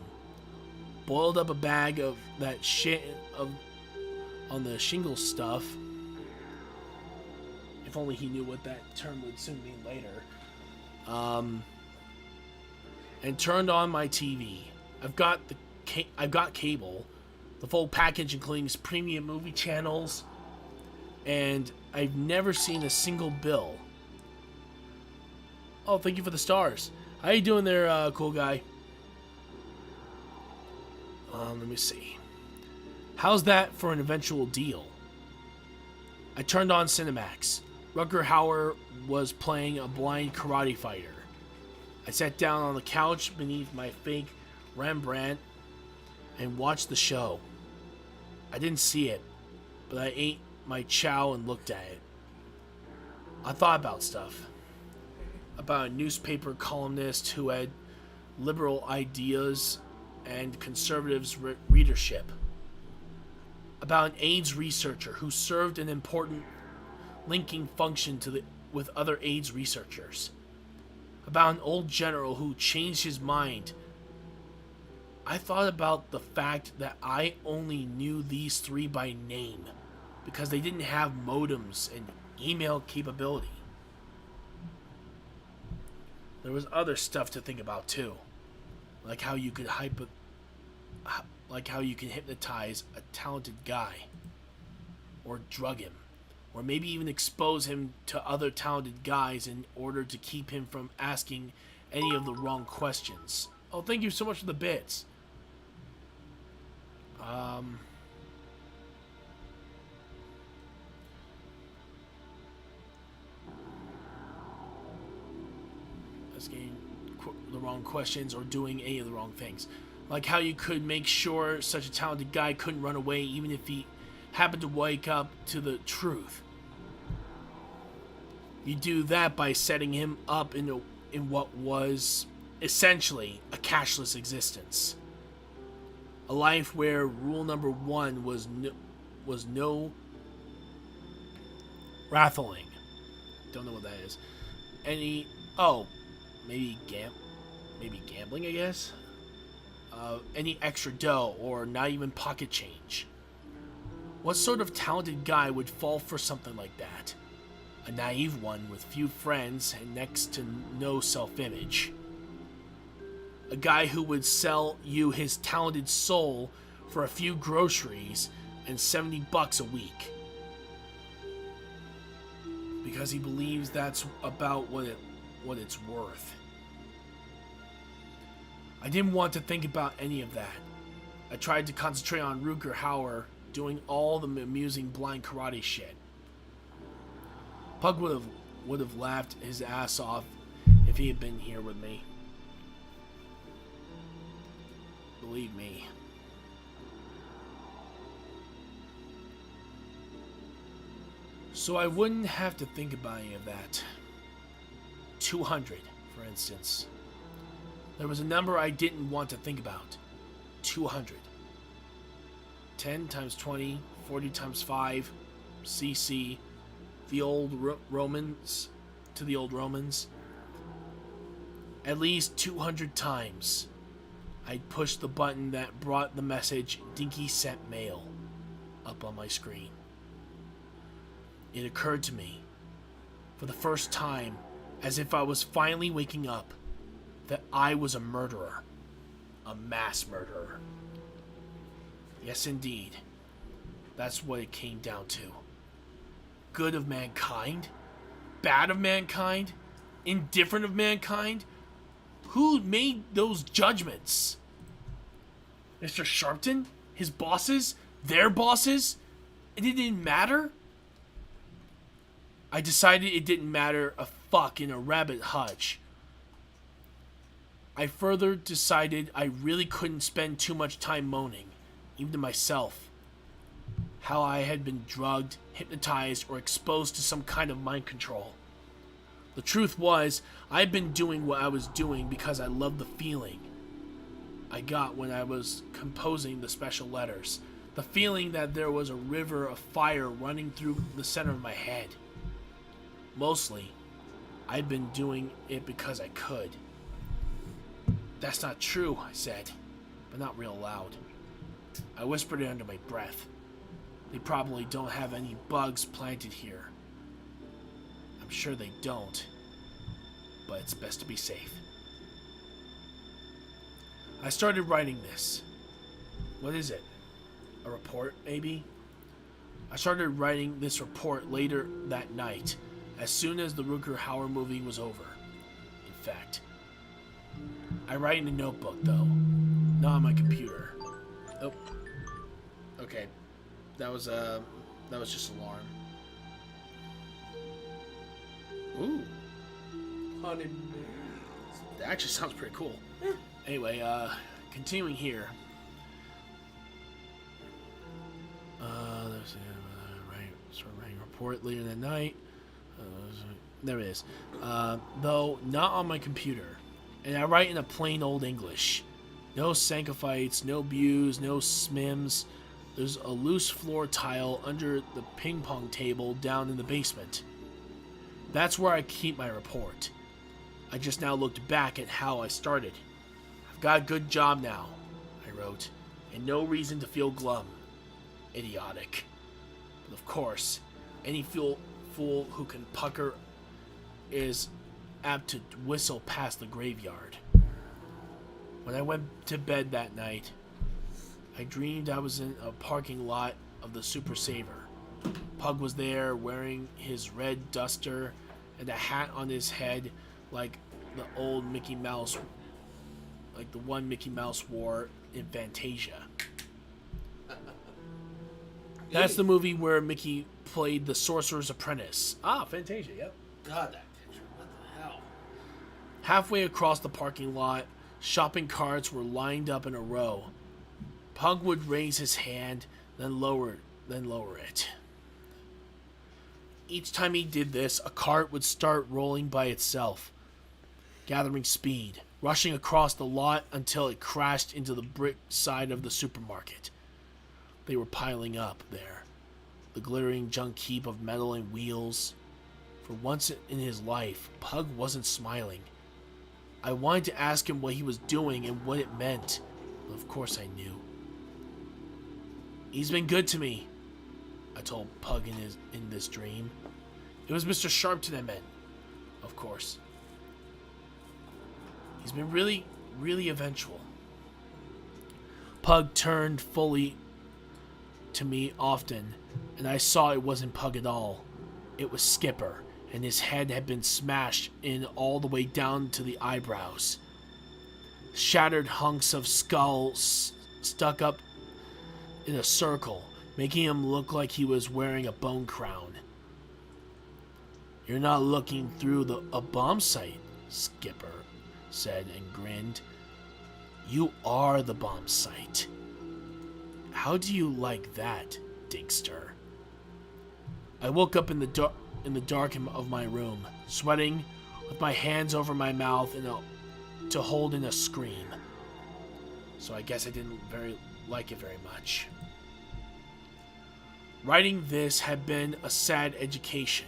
Boiled up a bag of that shit on the shingle stuff. If only he knew what that term would soon mean later. And turned on my TV. I've got cable, the full package including premium movie channels, and I've never seen a single bill. Oh, thank you for the stars. How you doing there, cool guy? Let me see. How's that for an eventual deal? I turned on Cinemax. Rutger Hauer was playing a blind karate fighter. I sat down on the couch beneath my fake Rembrandt and watched the show. I didn't see it, but I ate my chow and looked at it. I thought about stuff. About a newspaper columnist who had liberal ideas and conservatives' readership. About an AIDS researcher who served an important linking function with other AIDS researchers. About an old general who changed his mind. I thought about the fact that I only knew these 3 by name because they didn't have modems and email capability. There was other stuff to think about too, like how you could hypnotize a talented guy, or drug him, or maybe even expose him to other talented guys in order to keep him from asking any of the wrong questions. Oh, thank you so much for the bits. Asking the wrong questions or doing any of the wrong things. Like how you could make sure such a talented guy couldn't run away even if he happened to wake up to the truth. You do that by setting him up in what was essentially a cashless existence. A life where rule number 1 was no raffling. Don't know what that is. Maybe gambling, I guess. Any extra dough or not even pocket change. What sort of talented guy would fall for something like that? A naive one with few friends and next to no self-image. A guy who would sell you his talented soul for a few groceries and $70 a week. Because he believes that's about what it's worth. I didn't want to think about any of that. I tried to concentrate on Rutger Hauer doing all the amusing blind karate shit. Pug would have laughed his ass off if he had been here with me. Believe me. So I wouldn't have to think about any of that. 200, for instance. There was a number I didn't want to think about. 200. 10 times 20, 40 times 5, CC, the old Romans, to the old Romans. At least 200 times, I'd pushed the button that brought the message Dinky sent mail up on my screen. It occurred to me, for the first time, as if I was finally waking up, that I was a murderer. A mass murderer. Yes, indeed. That's what it came down to. Good of mankind? Bad of mankind? indifferent of mankind? Who made those judgments? Mr. Sharpton? His bosses? Their bosses? And it didn't matter? I decided it didn't matter a fuck in a rabbit hutch. I further decided I really couldn't spend too much time moaning, even to myself, how I had been drugged, hypnotized, or exposed to some kind of mind control. The truth was, I'd been doing what I was doing because I loved the feeling I got when I was composing the special letters. The feeling that there was a river of fire running through the center of my head. Mostly, I'd been doing it because I could. That's not true, I said, but not real loud. I whispered it under my breath. They probably don't have any bugs planted here. I'm sure they don't, but it's best to be safe. I started writing this. What is it? A report, maybe? I started writing this report later that night, as soon as the Rutger Hauer movie was over. In fact, I write in a notebook, though, not on my computer. Oh, okay. That was just an alarm. Ooh. Haunted. That actually sounds pretty cool. Anyway, continuing here. Writing report later that night. There it is. Though not on my computer. And I write in a plain old English. No Sancophytes, no Bews, no Smims. There's a loose floor tile under the ping pong table down in the basement. That's where I keep my report. I just now looked back at how I started. I've got a good job now, I wrote, and no reason to feel glum. Idiotic. But of course, any fool who can pucker is apt to whistle past the graveyard. When I went to bed that night, I dreamed I was in a parking lot of the Super Saver. Pug was there wearing his red duster and a hat on his head like the old Mickey Mouse, like the one Mickey Mouse wore in Fantasia. That's the movie where Mickey played the Sorcerer's Apprentice. Ah, Fantasia, yep. God, that picture. What the hell? Halfway across the parking lot, shopping carts were lined up in a row. Pug would raise his hand, then lower it. Each time he did this, a cart would start rolling by itself, gathering speed, rushing across the lot until it crashed into the brick side of the supermarket. They were piling up there, the glittering junk heap of metal and wheels. For once in his life, Pug wasn't smiling. I wanted to ask him what he was doing and what it meant, but of course I knew. He's been good to me, I told Pug in this dream. It was Mr. Sharpton I meant, of course. He's been really, really eventual. Pug turned fully to me often, and I saw it wasn't Pug at all. It was Skipper, and his head had been smashed in all the way down to the eyebrows. Shattered hunks of skull stuck up in a circle, making him look like he was wearing a bone crown. You're not looking through a bomb sight, Skipper said and grinned. You are the bomb sight. How do you like that, Digster? I woke up in the dark of my room, sweating, with my hands over my mouth to hold in a scream. So I guess I didn't like it very much. Writing this had been a sad education,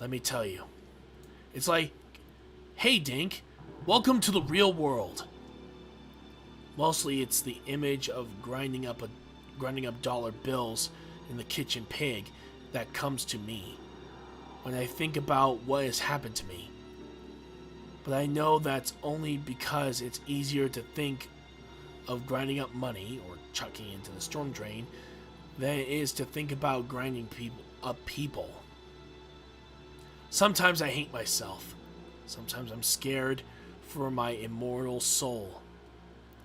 let me tell you. It's like, hey Dink, welcome to the real world. Mostly it's the image of grinding up dollar bills in the kitchen pig that comes to me when I think about what has happened to me. But I know that's only because it's easier to think of grinding up money or chucking into the storm drain than it is to think about grinding people. Sometimes I hate myself. Sometimes I'm scared for my immortal soul,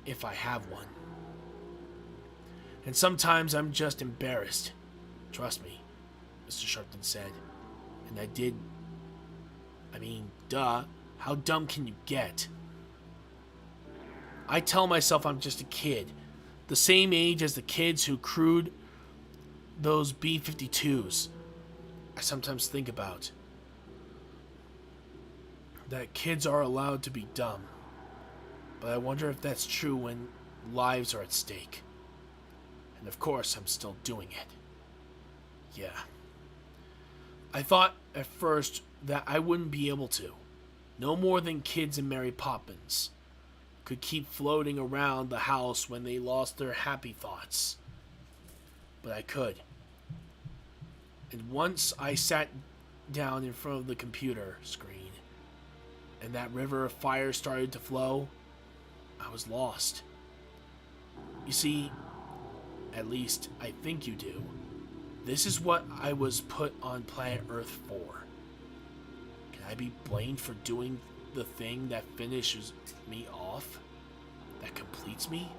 if I have one. And sometimes I'm just embarrassed. Trust me, Mr. Sharpton said. And I mean, duh, how dumb can you get? I tell myself I'm just a kid, the same age as the kids who crewed those B-52s. I sometimes think about that kids are allowed to be dumb, but I wonder if that's true when lives are at stake. And of course, I'm still doing it. Yeah. I thought at first that I wouldn't be able to. No more than kids in Mary Poppins could keep floating around the house when they lost their happy thoughts. But I could. And once I sat down in front of the computer screen and that river of fire started to flow, I was lost. You see, at least I think you do. This is what I was put on planet Earth for. Can I be blamed for doing the thing that finishes me off? That completes me?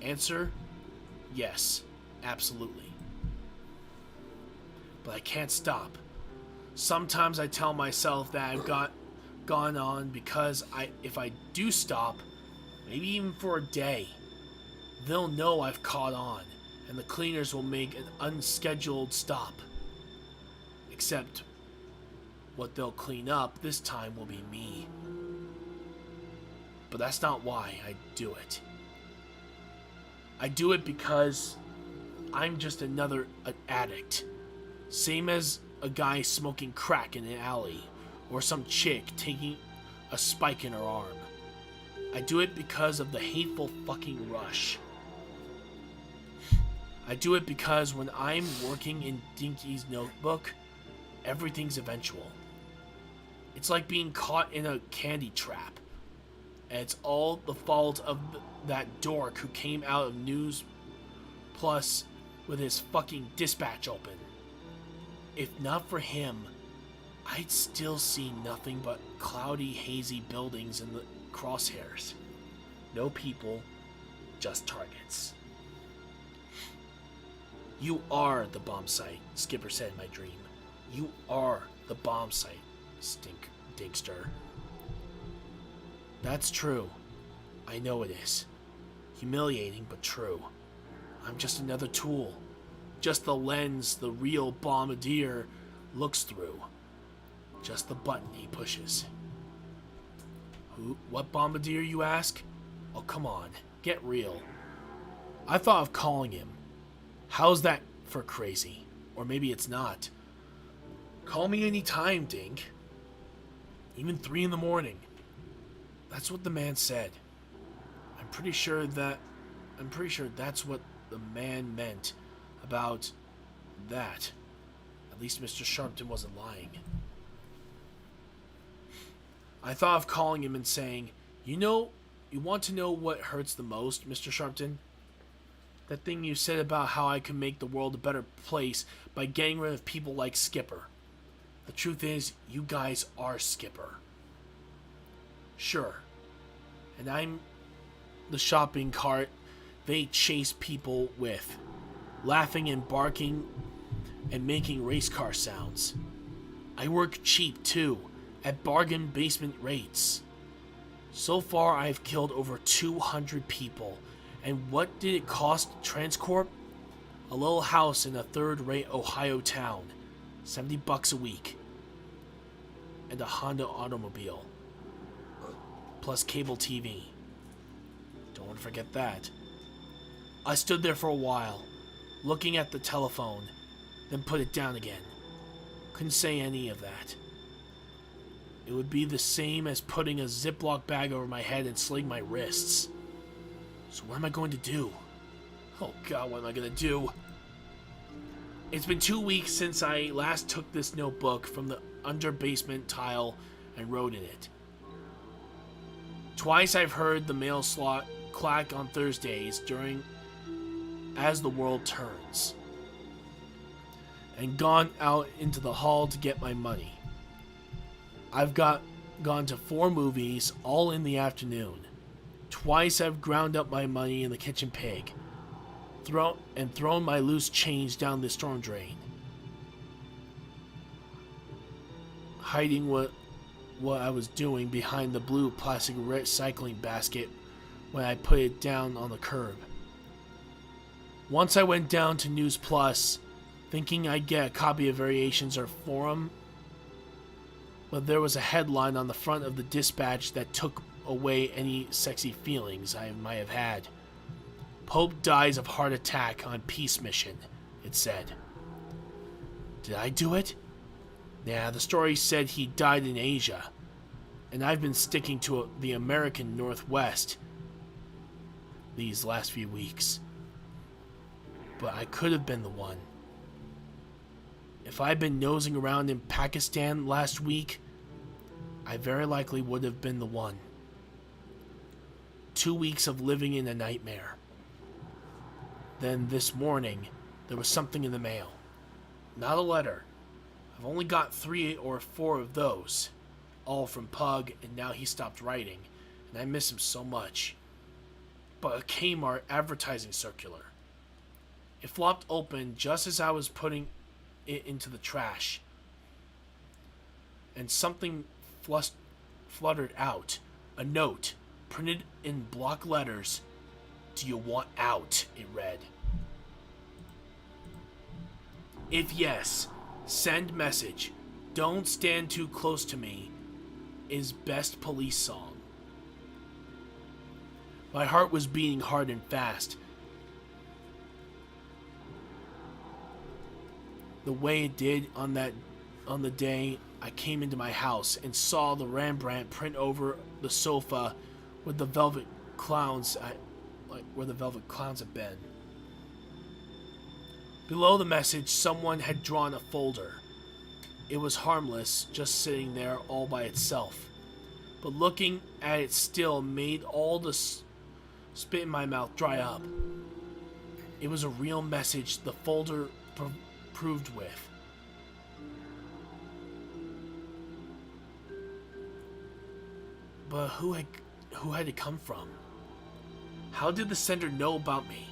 Answer, yes, absolutely. But I can't stop. Sometimes I tell myself that I've gone on because if I do stop, maybe even for a day, they'll know I've caught on, and the cleaners will make an unscheduled stop. Except what they'll clean up this time will be me. But that's not why I do it. I do it because I'm just another addict. Same as a guy smoking crack in an alley, or some chick taking a spike in her arm. I do it because of the hateful fucking rush. I do it because when I'm working in Dinky's notebook, everything's eventual. It's like being caught in a candy trap. And it's all the fault of that dork who came out of News Plus with his fucking dispatch open. If not for him, I'd still see nothing but cloudy, hazy buildings in the crosshairs. No people, just targets. You are the bomb site, Skipper said in my dream. You are the bomb site, Dinkster. That's true. I know it is. Humiliating, but true. I'm just another tool. Just the lens the real bombardier looks through. Just the button he pushes. What bombardier, you ask? Oh, come on. Get real. I thought of calling him. How's that for crazy? Or maybe it's not. Call me any time, Dink. Even 3 in the morning. That's what the man said. I'm pretty sure that's what the man meant about that. At least Mr. Sharpton wasn't lying. I thought of calling him and saying, you want to know what hurts the most, Mr. Sharpton? That thing you said about how I can make the world a better place by getting rid of people like Skipper. The truth is, you guys are Skipper. Sure. And I'm the shopping cart they chase people with, laughing and barking and making race car sounds. I work cheap too, at bargain basement rates. So far I've killed over 200 people, and what did it cost Transcorp? A little house in a third-rate Ohio town, $70 a week, and a Honda automobile, plus cable TV. Don't want to forget that. I stood there for a while, looking at the telephone, then put it down again. Couldn't say any of that. It would be the same as putting a Ziploc bag over my head and slitting my wrists. So what am I going to do? Oh God, what am I going to do? It's been 2 weeks since I last took this notebook from the under-basement tile and wrote in it. Twice I've heard the mail slot clack on Thursdays as the world turns, and gone out into the hall to get my money. I've gone to 4 movies, all in the afternoon. Twice I've ground up my money in the kitchen pig, thrown my loose change down the storm drain, hiding what I was doing behind the blue plastic recycling basket when I put it down on the curb. Once I went down to News Plus, thinking I'd get a copy of Variations or Forum, but there was a headline on the front of the Dispatch that took away any sexy feelings I might have had. Pope dies of heart attack on peace mission, it said. Did I do it? Nah, the story said he died in Asia, and I've been sticking to the American Northwest these last few weeks. But I could have been the one. If I'd been nosing around in Pakistan last week, I very likely would have been the one. 2 weeks of living in a nightmare. Then this morning, there was something in the mail. Not a letter. I've only got 3 or 4 of those. All from Pug, and now he stopped writing, and I miss him so much. But a Kmart advertising circular. It flopped open just as I was putting it into the trash. And something fluttered out. A note, printed in block letters. Do you want out? It read. If yes, send message. Don't stand too close to me is best police song. My heart was beating hard and fast. The way it did on the day I came into my house and saw the Rembrandt print over the sofa with the velvet clowns where the velvet clowns had been. Below the message, someone had drawn a folder. It was harmless, just sitting there all by itself. But looking at it still made all the spit in my mouth dry up. It was a real message the folder proved with. But who had it come from? How did the sender know about me?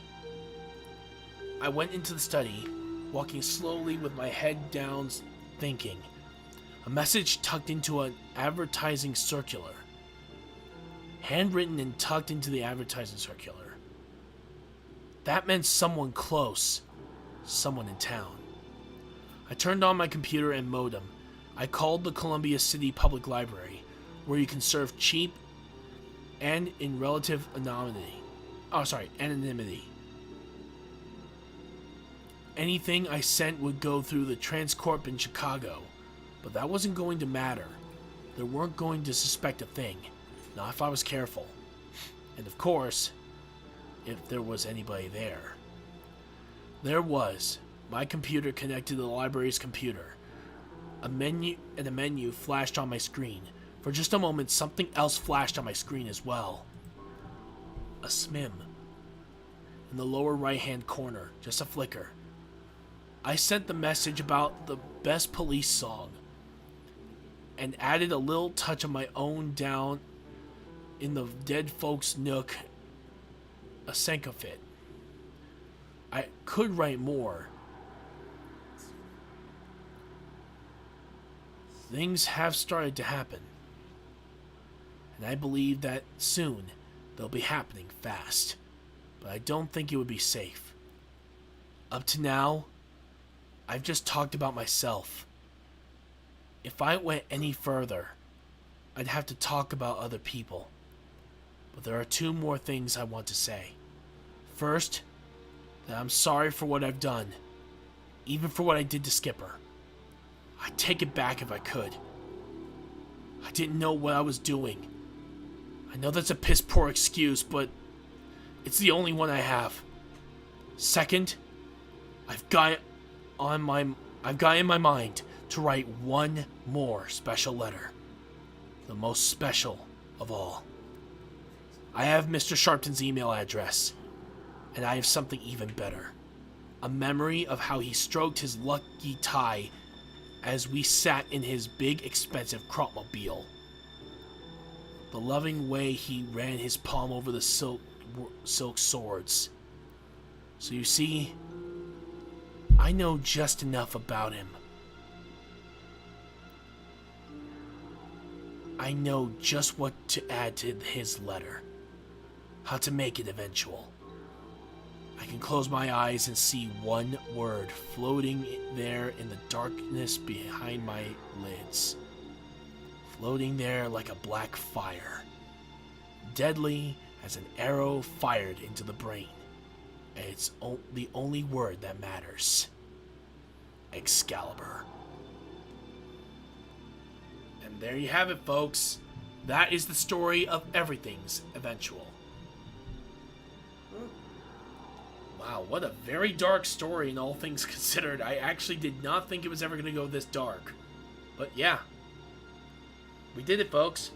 I went into the study, walking slowly with my head down, thinking. A message tucked into an advertising circular. Handwritten and tucked into the advertising circular. That meant someone close. Someone in town. I turned on my computer and modem. I called the Columbia City Public Library, where you can serve cheap and in relative anonymity. Anything I sent would go through the Transcorp in Chicago, but that wasn't going to matter. They weren't going to suspect a thing, not if I was careful. And of course, if there was anybody there. There was. My computer connected to the library's computer. A menu flashed on my screen. For just a moment, something else flashed on my screen as well. A SMIM. In the lower right-hand corner, just a flicker. I sent the message about the best police song and added a little touch of my own down in the dead folks nook, a sycophant. I could write more. Things have started to happen. And I believe that soon they'll be happening fast. But I don't think it would be safe. Up to now, I've just talked about myself. If I went any further, I'd have to talk about other people. But there are 2 more things I want to say. First, that I'm sorry for what I've done, even for what I did to Skipper. I'd take it back if I could. I didn't know what I was doing. I know that's a piss poor excuse, but it's the only one I have. Second, I've got in my mind to write one more special letter. The most special of all. I have Mr. Sharpton's email address, and I have something even better. A memory of how he stroked his lucky tie as we sat in his big, expensive Cropmobile. The loving way he ran his palm over the silk swords. So you see, I know just enough about him. I know just what to add to his letter. How to make it eventual. I can close my eyes and see one word floating there in the darkness behind my lids. Floating there like a black fire. Deadly as an arrow fired into the brain. And it's the only word that matters. Excalibur. And there you have it, folks. That is the story of everything's eventual. Wow, what a very dark story in all things considered. I actually did not think it was ever going to go this dark. But yeah. We did it, folks.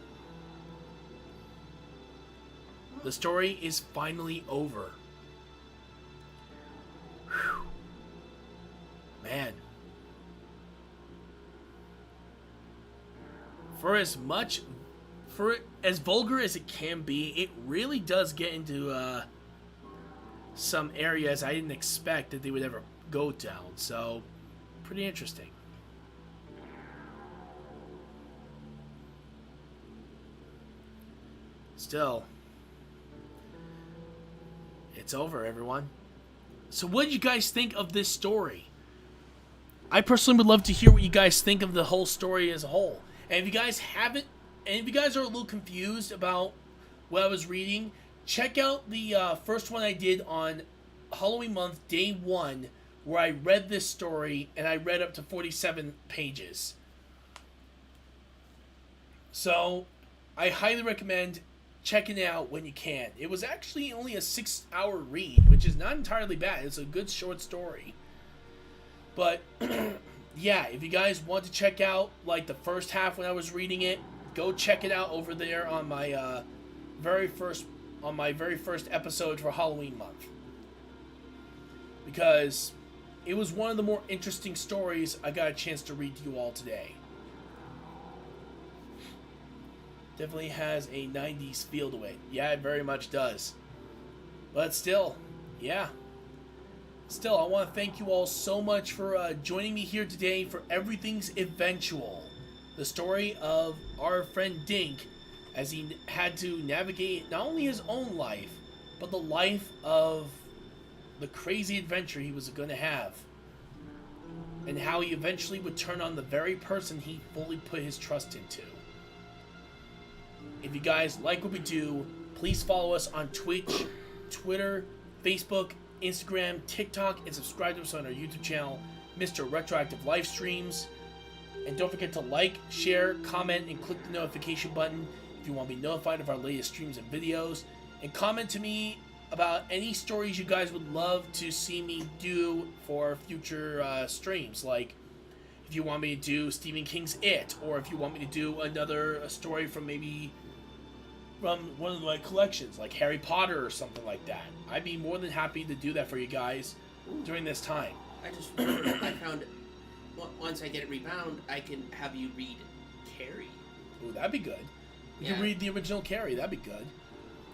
The story is finally over. Whew. Man. For as vulgar as it can be, it really does get into some areas I didn't expect that they would ever go down. So, pretty interesting. Still, it's over, everyone. So what did you guys think of this story? I personally would love to hear what you guys think of the whole story as a whole. And if you guys haven't, and if you guys are a little confused about what I was reading, check out the first one I did on Halloween month, day 1, where I read this story, and I read up to 47 pages. So, I highly recommend checking it out when you can. It was actually only a 6-hour read, which is not entirely bad. It's a good short story. But, yeah, if you guys want to check out, like, the first half when I was reading it, go check it out over there on my very first episode for Halloween month. Because it was one of the more interesting stories I got a chance to read to you all today. Definitely has a 90s feel to it. Yeah, it very much does. But still, yeah. Still, I want to thank you all so much for joining me here today for Everything's Eventual. The story of our friend Dink as he had to navigate not only his own life, but the life of the crazy adventure he was going to have. And how he eventually would turn on the very person he fully put his trust into. If you guys like what we do, please follow us on Twitch, Twitter, Facebook, Instagram, TikTok, and subscribe to us on our YouTube channel, Mr. Retroactive Livestreams. And don't forget to like, share, comment, and click the notification button if you want to be notified of our latest streams and videos. And comment to me about any stories you guys would love to see me do for future streams. Like, if you want me to do Stephen King's It, or if you want me to do another story from one of my collections, like Harry Potter or something like that. I'd be more than happy to do that for you guys during this time. I found once I get it rebound, I can have you read Carrie. Ooh, that'd be good. You can read the original Carrie. That'd be good.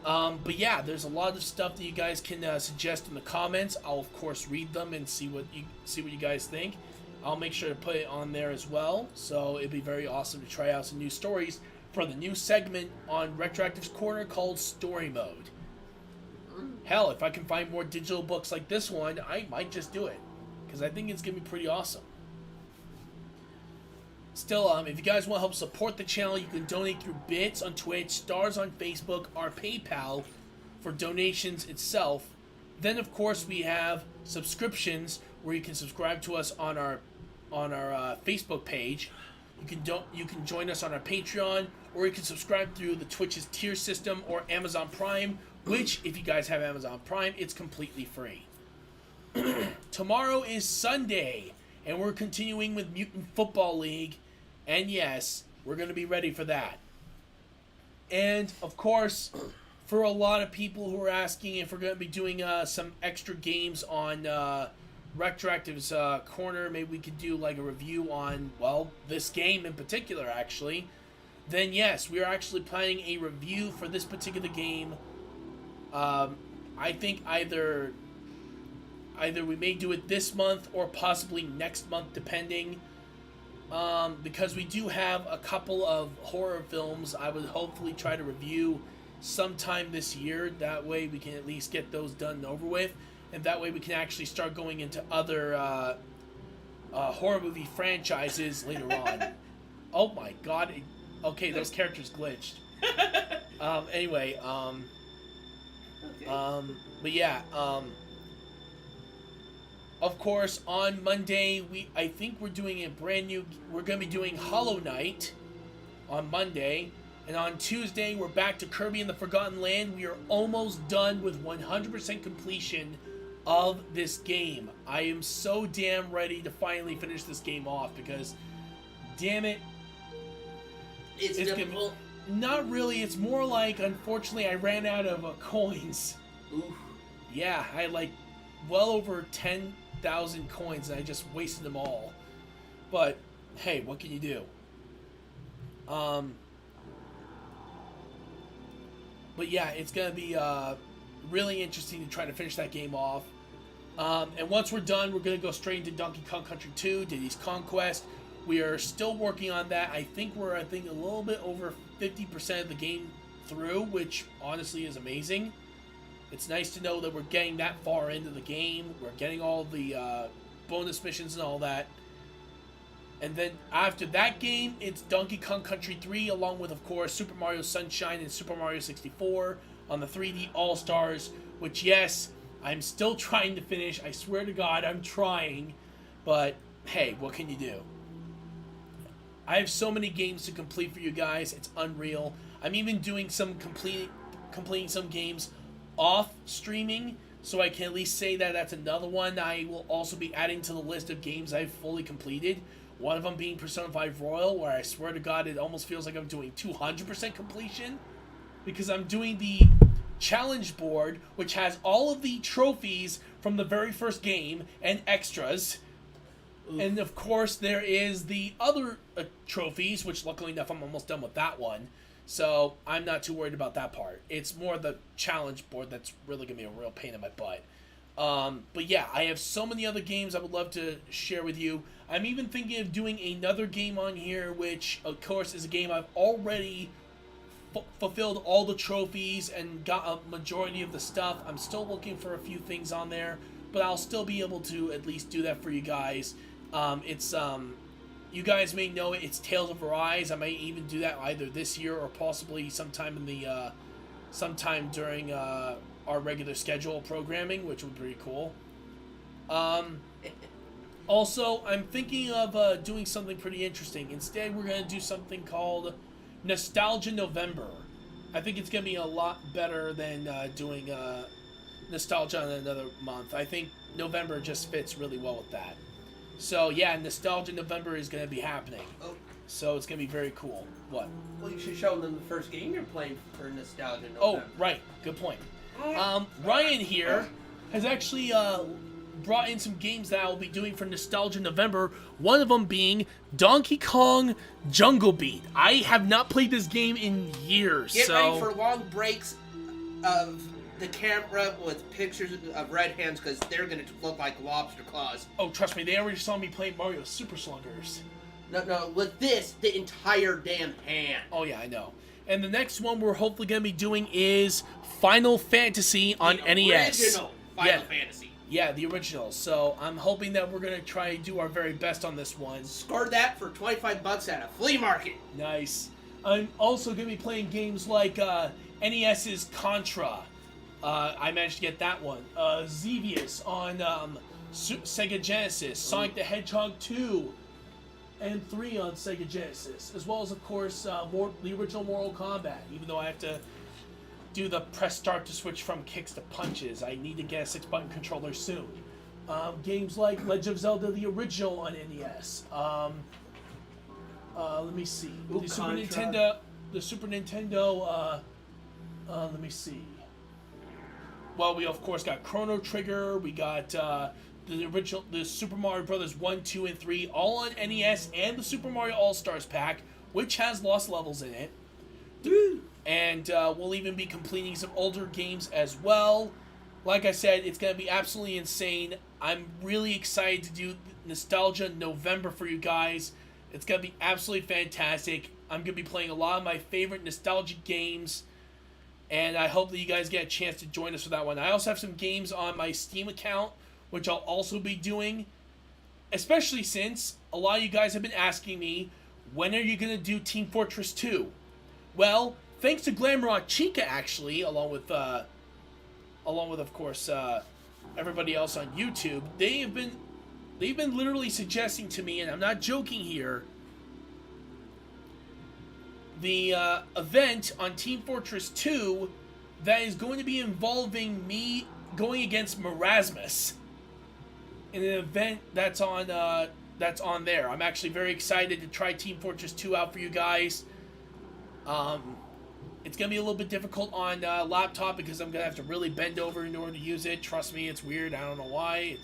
But yeah, there's a lot of stuff that you guys can suggest in the comments. I'll of course read them and see what you guys think. I'll make sure to put it on there as well. So it'd be very awesome to try out some new stories for the new segment on RetroActive's Corner called Story Mode. Hell, if I can find more digital books like this one, I might just do it, because I think it's going to be pretty awesome. Still, if you guys want to help support the channel, you can donate through bits on Twitch, stars on Facebook, our PayPal for donations itself. Then, of course, we have subscriptions where you can subscribe to us on our Facebook page. You can join us on our Patreon, or you can subscribe through the Twitch's tier system or Amazon Prime, which, if you guys have Amazon Prime, it's completely free. Tomorrow is Sunday, and we're continuing with Mutant Football League, and yes, we're going to be ready for that. And, of course, for a lot of people who are asking if we're going to be doing some extra games on RetroActive's corner, maybe we could do like a review on, well, this game in particular, actually, then yes, we are actually planning a review for this particular game. I think either we may do it this month or possibly next month, depending. Because we do have a couple of horror films I would hopefully try to review sometime this year. That way we can at least get those done and over with. And that way we can actually start going into other horror movie franchises later on. Oh my god. Okay, those characters glitched. Anyway, Okay. but yeah, of course, on Monday, I think we're doing a brand new, we're going to be doing Hollow Knight on Monday. And on Tuesday, we're back to Kirby and the Forgotten Land. We are almost done with 100% completion of this game. I am so damn ready to finally finish this game off because, damn it. It's difficult. Not really. It's more like, unfortunately, I ran out of coins. Oof. Yeah, I had like well over 10,000 coins and I just wasted them all. But, hey, what can you do? But yeah, it's going to be really interesting to try to finish that game off. And once we're done, we're going to go straight into Donkey Kong Country 2, Diddy's Conquest. We are still working on that. I think we're a little bit over 50% of the game through, which honestly is amazing. It's nice to know that we're getting that far into the game. We're getting all the bonus missions and all that. And then after that game, it's Donkey Kong Country 3, along with, of course, Super Mario Sunshine and Super Mario 64 on the 3D All-Stars, which, yes, I'm still trying to finish. I swear to God, I'm trying. But, hey, what can you do? I have so many games to complete for you guys. It's unreal. I'm even doing some completing some games off streaming, so I can at least say that that's another one I will also be adding to the list of games I've fully completed. One of them being Persona 5 Royal, where I swear to God it almost feels like I'm doing 200% completion, because I'm doing the challenge board, which has all of the trophies from the very first game and extras. Oof. And of course there is the other trophies, which luckily enough I'm almost done with that one. So I'm not too worried about that part. It's more the challenge board that's really going to be a real pain in my butt. But yeah, I have so many other games I would love to share with you. I'm even thinking of doing another game on here, which of course is a game I've already fulfilled all the trophies and got a majority of the stuff. I'm still looking for a few things on there, but I'll still be able to at least do that for you guys. You guys may know it. It's Tales of Arise. I might even do that either this year or possibly sometime in the sometime during our regular schedule programming, which would be pretty cool. Also, I'm thinking of doing something pretty interesting. Instead, we're going to do something called Nostalgia November. I think it's going to be a lot better than doing Nostalgia in another month. I think November just fits really well with that. So, yeah, Nostalgia November is going to be happening. Oh. So, it's going to be very cool. What? Well, you should show them the first game you're playing for Nostalgia November. Oh, right. Good point. Ryan here has actually brought in some games that I will be doing for Nostalgia November. One of them being Donkey Kong Jungle Beat. I have not played this game in years. Get ready for long breaks of the camera with pictures of red hands, because they're going to look like lobster claws. Oh, trust me, they already saw me play Mario Super Sluggers. No, with this, the entire damn hand. Oh, yeah, I know. And the next one we're hopefully going to be doing is Final Fantasy on NES. Original Final Fantasy. Yeah, the original. So I'm hoping that we're going to try to do our very best on this one. Scored that for $25 at a flea market. Nice. I'm also going to be playing games like NES's Contra. I managed to get that one. Xevious on Sega Genesis. Sonic the Hedgehog 2 and 3 on Sega Genesis. As well as, of course, the original Mortal Kombat. Even though I have to do the press start to switch from kicks to punches. I need to get a 6-button controller soon. Games like Legend of Zelda, the original on NES. Let me see. The Super Nintendo, let me see. Well, we of course got Chrono Trigger, we got the Super Mario Brothers 1, 2, and 3, all on NES, and the Super Mario All-Stars pack, which has lost levels in it. And we'll even be completing some older games as well. Like I said, it's going to be absolutely insane. I'm really excited to do Nostalgia November for you guys. It's going to be absolutely fantastic. I'm going to be playing a lot of my favorite nostalgic games. And I hope that you guys get a chance to join us for that one. I also have some games on my Steam account, which I'll also be doing. Especially since a lot of you guys have been asking me, when are you going to do Team Fortress 2? Well, thanks to Glamrock Chica, actually, along with of course everybody else on YouTube, they've been literally suggesting to me, and I'm not joking here, the event on Team Fortress 2 that is going to be involving me going against Marasmus in an event that's on there. I'm actually very excited to try Team Fortress 2 out for you guys. It's going to be a little bit difficult on laptop because I'm going to have to really bend over in order to use it. Trust me, it's weird. I don't know why.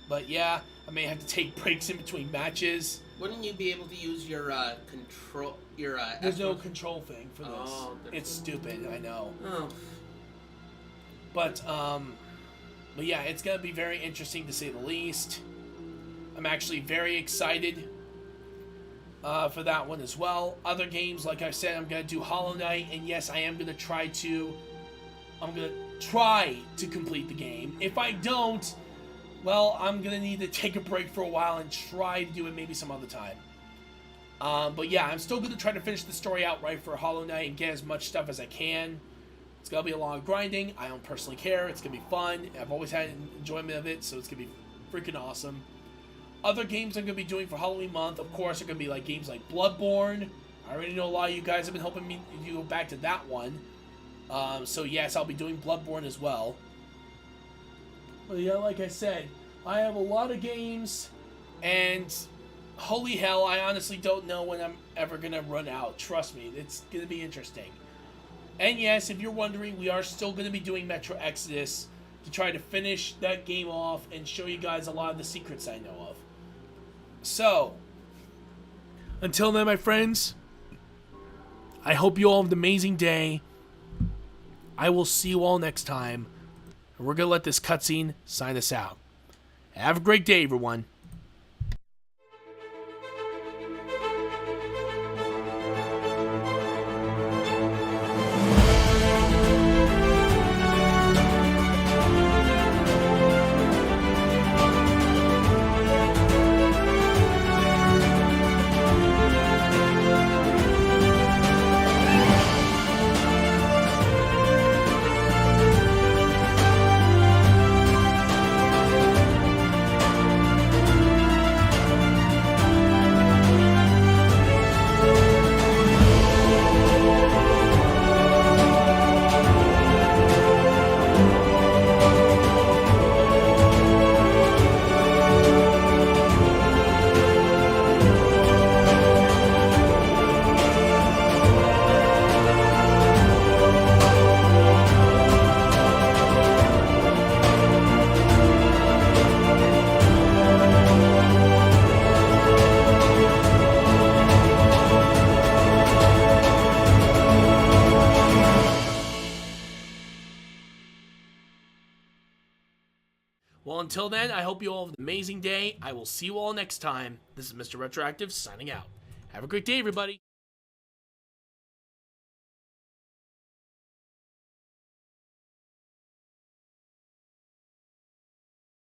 But yeah, I may have to take breaks in between matches. Wouldn't you be able to use your control? There's no control thing for this. Oh, it's stupid, I know. Oh. But yeah, it's going to be very interesting to say the least. I'm actually very excited for that one as well. Other games, like I said, I'm going to do Hollow Knight, and yes, I am going to try to complete the game. If I don't, well, I'm going to need to take a break for a while and try to do it maybe some other time. But yeah, I'm still going to try to finish the story out right for Hollow Knight and get as much stuff as I can. It's going to be a lot of grinding. I don't personally care. It's going to be fun. I've always had enjoyment of it, so it's going to be freaking awesome. Other games I'm going to be doing for Halloween month, of course, are going to be like games like Bloodborne. I already know a lot of you guys have been helping me to go back to that one. So yes, I'll be doing Bloodborne as well. But yeah, like I said, I have a lot of games, and holy hell, I honestly don't know when I'm ever going to run out. Trust me, it's going to be interesting. And yes, if you're wondering, we are still going to be doing Metro Exodus to try to finish that game off and show you guys a lot of the secrets I know of. So, until then, my friends, I hope you all have an amazing day. I will see you all next time. And we're going to let this cutscene sign us out. Have a great day, everyone. Well, until then, I hope you all have an amazing day. I will see you all next time. This is Mr. RetroActive signing out. Have a great day, everybody.